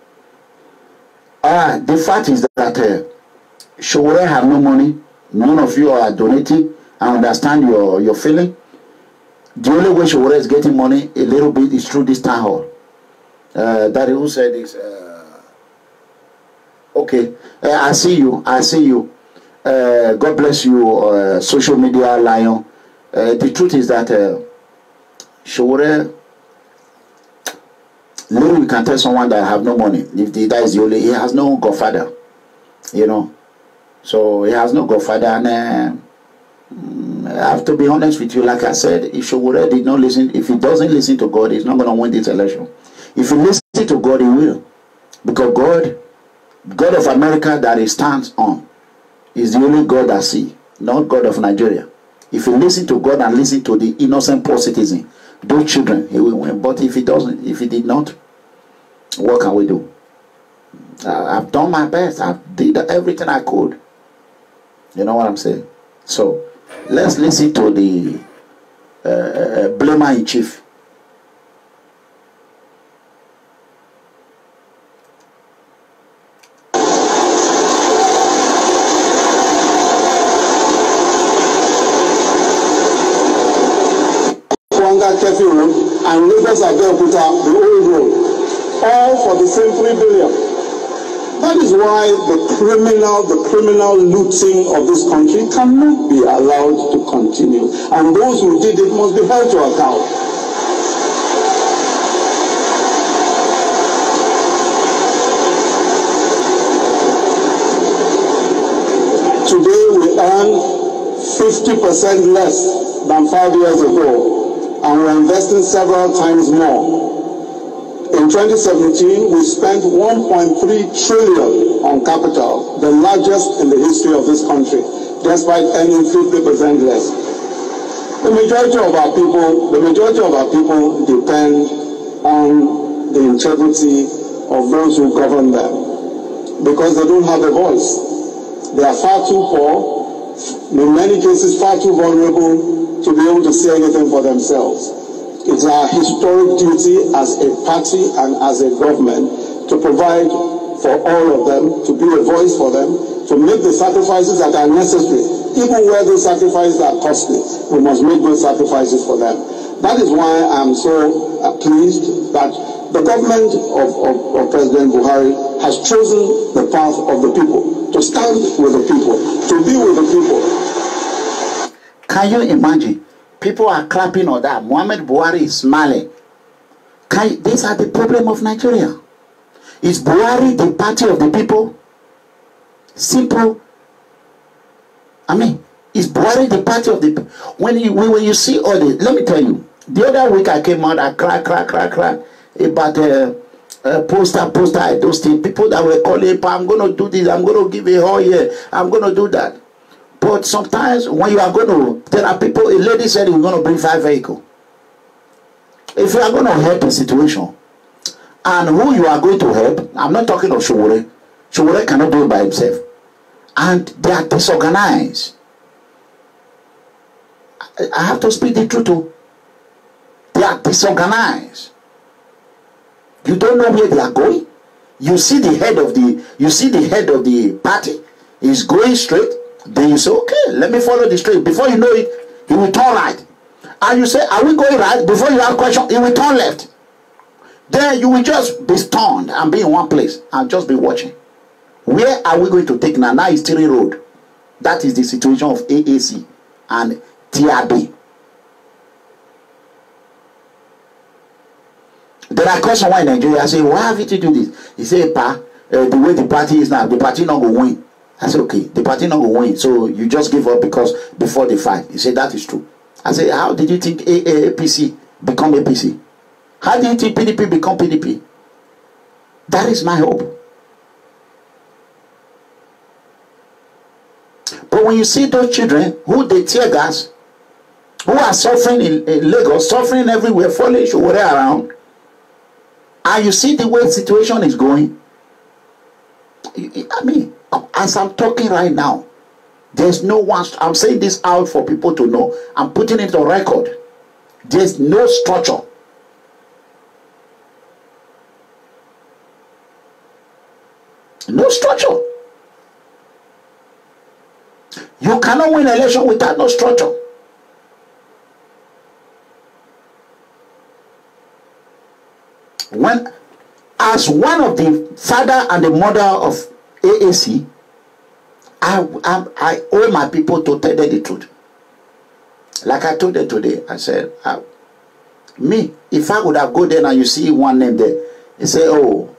The fact is that Sowore have no money. None of you are donating. I understand your feeling. The only way Sowore is getting money a little bit is through this town hall. That who said this? Okay, I see you. I see you. God bless you, social media lion. The truth is that Sowore, little you can tell someone that have no money. If that is the only, he has no godfather, you know. So he has no godfather, and I have to be honest with you. Like I said, if Sowore did not listen, if he doesn't listen to God, he's not going to win this election. If he listens to God, he will. Because God of America that he stands on is the only God I see, not God of Nigeria. If he listen to God and listen to the innocent poor citizen, those children, he will win. But if he doesn't, if he did not, what can we do? I've done my best. I've did everything I could. You know what I'm saying? So let's listen to the blamer in chief. Kefi Road and Lagos Abeokuta, the old road, all for the same 3 billion. That is why the criminal looting of this country cannot be allowed to continue, and those who did it must be held to account. Today we earn 50% less than 5 years ago. And we're investing several times more. In 2017, we spent 1.3 trillion on capital, the largest in the history of this country, despite earning 50% less. The majority of our people depend on the integrity of those who govern them, because they don't have a voice. They are far too poor, in many cases far too vulnerable to be able to say anything for themselves. It's our historic duty as a party and as a government to provide for all of them, to be a voice for them, to make the sacrifices that are necessary. Even where those sacrifices are costly, we must make those sacrifices for them. That is why I'm so pleased that the government of President Buhari has chosen the path of the people, to stand with the people, to be with the people. Can you imagine? People are clapping on that. Muhammadu Buhari is smiling. These are the problem of Nigeria. Is Buhari the party of the people? Simple. I mean, is Buhari the party of the people? When you see all this, let me tell you. The other week I came out, I cry about poster, those things. People that were calling, I'm going to do this, I'm going to give a whole year, I'm going to do that. But sometimes when you are going to, there are people, a lady said we're going to bring 5 vehicles. If you are going to help a situation, and who you are going to help, I'm not talking of Sowore. Sowore cannot do it by himself. And they are disorganized. I have to speak the truth too. They are disorganized. You don't know where they are going. You see the head of the party is going straight. Then you say, okay, let me follow the street. Before you know it, he will turn right. And you say, are we going right? Before you have a question, he will turn left. Then you will just be stunned and be in one place and just be watching. Where are we going to take now? Now is Tiri Road. That is the situation of AAC and TRB. There are questions why in Nigeria. I say, why have you to do this? He say, the way the party is now, the party not going to win. I said, okay, the party not going to win, so you just give up because before the fight. He said, that is true. I said, how did you think APC become APC? How did you think PDP become PDP? That is my hope. But when you see those children who they tear gas, who are suffering in Lagos, suffering everywhere, falling around, and you see the way the situation is going, I mean, as I'm talking right now, there's no one. I'm saying this out for people to know. I'm putting it on record. There's no structure. No structure. You cannot win an election without no structure. When, as one of the father and the mother of AAC, I owe my people to tell them the truth. Like I told them today, I said, me, if I would have go there and you see one name there, they say, oh,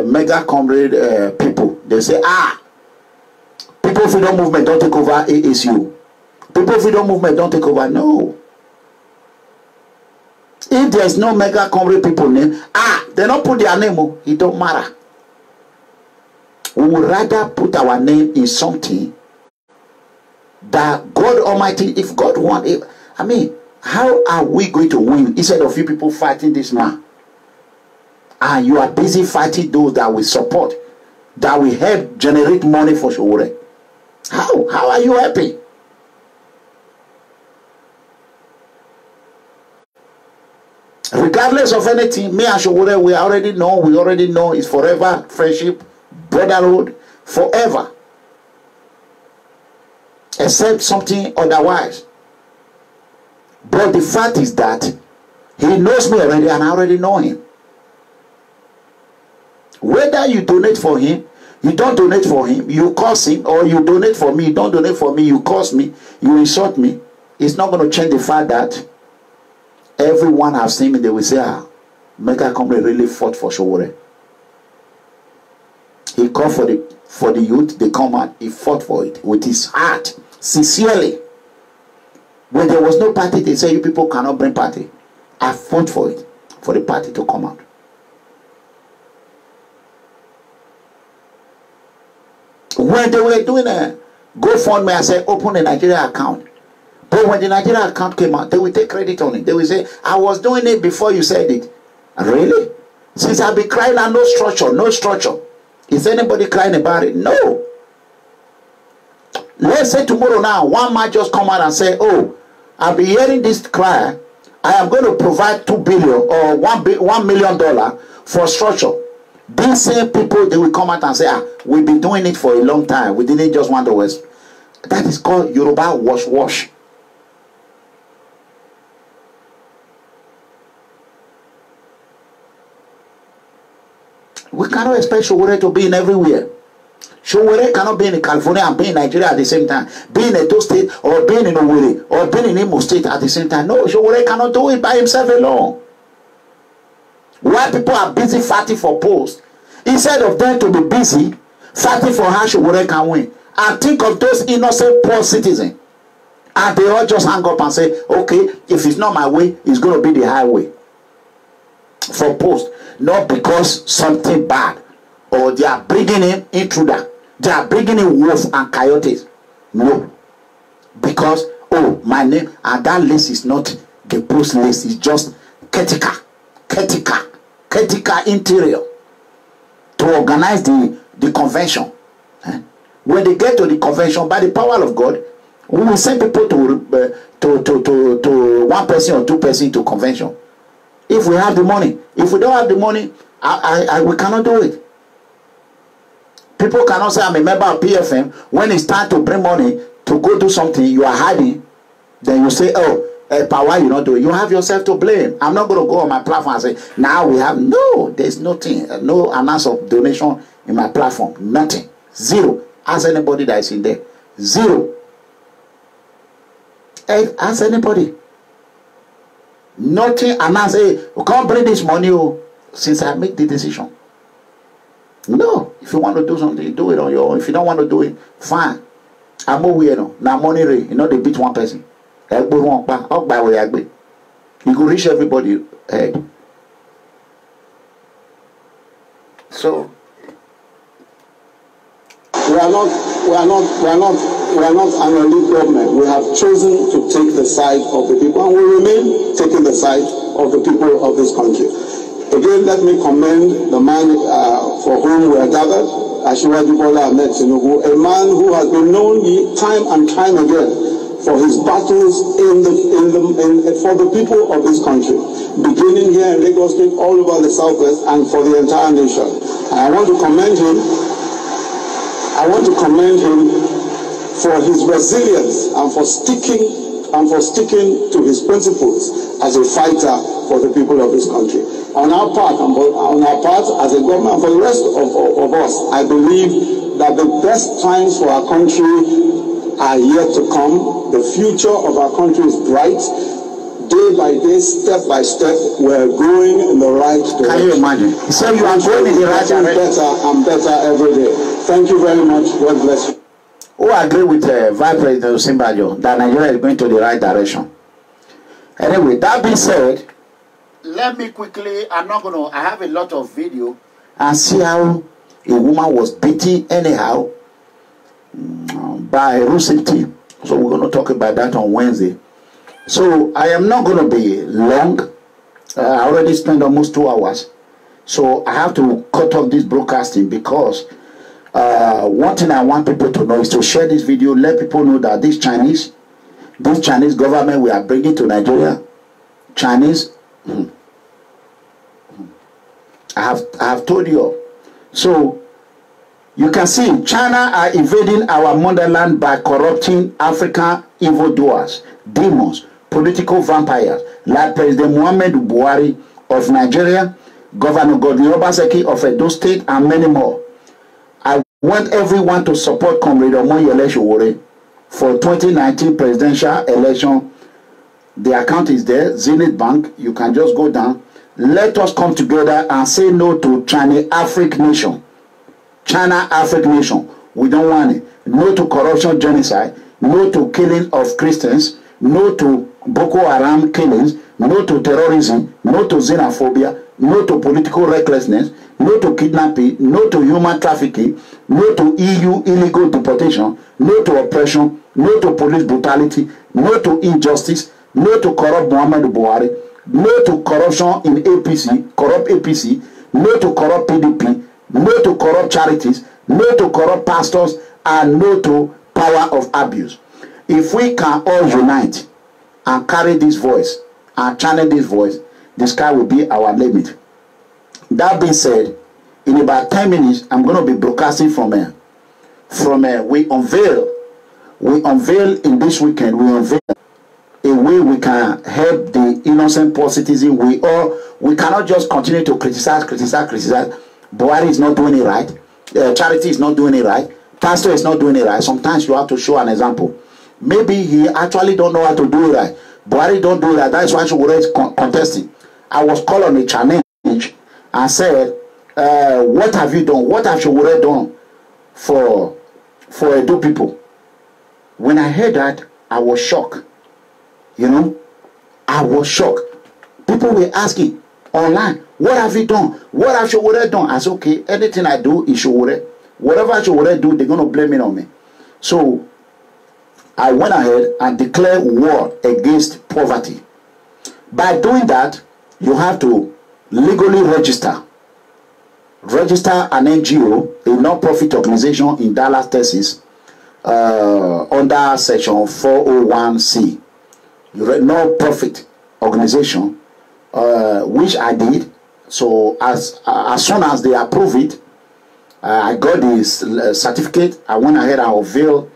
mega comrade people. They say, people freedom movement don't take over ASU. People freedom movement don't take over. No. If there's no mega comrade people name, they don't put their name. It don't matter. We would rather put our name in something that God Almighty, if God want it, I mean, how are we going to win instead of you people fighting this man? And you are busy fighting those that we support, that will help generate money for SOWORE. How are you helping? Regardless of anything, me and SOWORE, we already know it's forever friendship, brotherhood, forever. Except something otherwise. But the fact is that he knows me already and I already know him. Whether you donate for him, you don't donate for him, you curse him, or you donate for me, you don't donate for me, you curse me, you insult me, it's not going to change the fact that everyone has seen me, they will say, Mega Comrade really fought for SOWORE. He called for the youth, they come out, he fought for it with his heart, sincerely. When there was no party, they say you people cannot bring party. I fought for it, for the party to come out. When they were doing a GoFundMe, I said open a Nigeria account. But when the Nigeria account came out, they will take credit on it. They will say, I was doing it before you said it. Really? Since I've been crying out, no structure, no structure. Is anybody crying about it? No. Let's say tomorrow now, one man just come out and say, oh, I'll be hearing this cry. I am going to provide $2 billion or $1 million for structure. These same people, they will come out and say, we've been doing it for a long time. We didn't just want to waste. That is called Yoruba wash. We cannot expect SOWORE to be in everywhere. SOWORE cannot be in California and be in Nigeria at the same time. Be in Edo State or being in Owerri or being in Imo State at the same time. No, SOWORE cannot do it by himself alone. While people are busy fighting for posts, instead of them to be busy fighting for how SOWORE can win, and think of those innocent poor citizens, and they all just hang up and say, okay, if it's not my way, it's going to be the highway for post. Not because something bad or they are bringing in intruder, they are bringing in wolves and coyotes. No, because my name and that list is not the post list, it's just Ketika Interior to organize the convention. When they get to the convention, by the power of God, we will send people to one person or two persons to convention. If we have the money. If we don't have the money, we cannot do it. People cannot say I'm a member of PFM. When it's time to bring money to go do something, you are hiding. Then you say, power, you not do it. You have yourself to blame. I'm not going to go on my platform and say, now we have. No, there's nothing. No amount of donation in my platform. Nothing. Zero. Ask anybody that is in there. Zero. Ask anybody. Nothing. And I say, we can't bring this money since I make the decision. No. If you want to do something, do it on your own. If you don't want to do it, fine. I'm over now money rate. You know they beat one person. You could reach everybody head. So we are not an elite government. We have chosen to take the side of the people, and we remain taking the side of the people of this country. Again, let me commend the man for whom we are gathered, Asiwaju Bola Ahmed Tinubu, a man who has been known time and time again for his battles for the people of this country, beginning here in Lagos State, all over the Southwest, and for the entire nation. And I want to commend him. I want to commend him for his resilience and for sticking to his principles as a fighter for the people of this country. On our part, as a government, and for the rest of us, I believe that the best times for our country are yet to come. The future of our country is bright. Day by day, step by step, we're going in the right direction. Can you imagine? So you are going in the right direction. Better and better every day. Thank you very much. God bless you. who agree with Vice President Osinbajo that Nigeria is going to the right direction. Anyway, that being said, let me quickly, I have a lot of video and see how a woman was beaten anyhow by road safety. So we're going to talk about that on Wednesday. So I am not going to be long. I already spent almost 2 hours. So I have to cut off this broadcasting because one thing I want people to know is to share this video, let people know that this Chinese government we are bringing to Nigeria, Chinese, I have told you. So you can see China are invading our motherland by corrupting African evildoers, demons, political vampires like President MUHAMMADU BUHARI of Nigeria, Governor GODWIN OBASEKI of Edo State, and many more. I want everyone to support COMRADE OMOYELE SOWORE for 2019 presidential election. The account is there, Zenith Bank. You can just go down. Let us come together and say no to China-African nation. China-African nation. We don't want it. No to corruption, genocide. No to killing of Christians. No to Boko Haram killings. No to terrorism. No to xenophobia. No to political recklessness. No to kidnapping. No to human trafficking. No to EU illegal deportation. No to oppression. No to police brutality. No to injustice. No to corrupt MUHAMMADU BUHARI. No to corruption in APC, corrupt APC. No to corrupt PDP. No to corrupt charities. No to corrupt pastors. And no to power of abuse. If we can all unite and carry this voice and channel this voice, the sky will be our limit. That being said, in about 10 minutes, I'm going to be broadcasting from we unveil in this weekend, we unveil a way we can help the innocent poor citizen. We cannot just continue to criticize. Buhari is not doing it right. Charity is not doing it right. Pastor is not doing it right. Sometimes you have to show an example. Maybe he actually don't know how to do it right. Buhari don't do that. That's why Sowore is contesting. I was called on a challenge and said, what have you done? What have Sowore done for Edo people? When I heard that, I was shocked. You know, I was shocked. People were asking online, what have you done? What have Sowore done? I said, okay, anything I do is Sowore. Whatever Sowore do, they're going to blame it on me. So I went ahead and declared war against poverty. By doing that, you have to legally register. Register an NGO, a non-profit organization in Dallas, Texas, under section 401C. Non-profit organization, which I did. So as soon as they approve it, I got this certificate. I went ahead and unveiled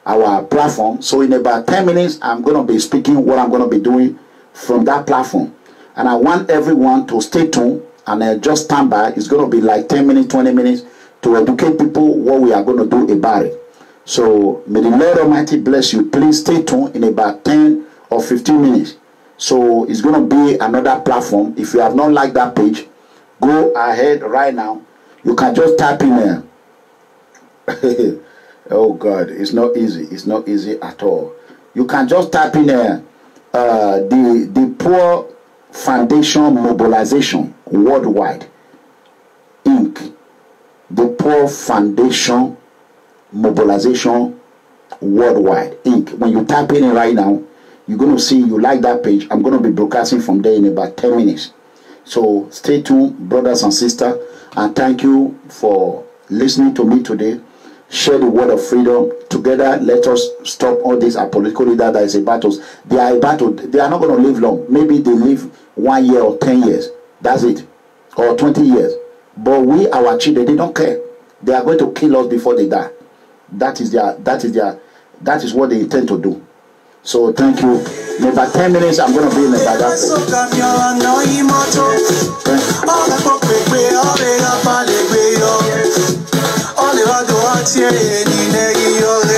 our platform. So in about 10 minutes, I'm going to be speaking what I'm going to be doing from that platform. And I want everyone to stay tuned and just stand by. It's going to be like 10 minutes, 20 minutes to educate people what we are going to do about it. So may the Lord Almighty bless you. Please stay tuned in about 10 or 15 minutes. So it's going to be another platform. If you have not liked that page, go ahead right now. You can just type in there. Oh God, it's not easy. It's not easy at all. You can just type in there the Poor Foundation Mobilization Worldwide Inc. The Poor Foundation Mobilization Worldwide Inc. When you type in it right now, you're going to see, you like that page. I'm going to be broadcasting from there in about 10 minutes. So stay tuned, brothers and sisters, and thank you for listening to me today. Share the word of freedom. Together, let us stop all these political leaders that is a battle. They are a battle. They are not going to live long. Maybe they live 1 year or 10 years. That's it. Or 20 years. But we, our children, they don't care. They are going to kill us before they die. That is what they intend to do. So thank you. In about 10 minutes, I'm going to be in the back. Thank you.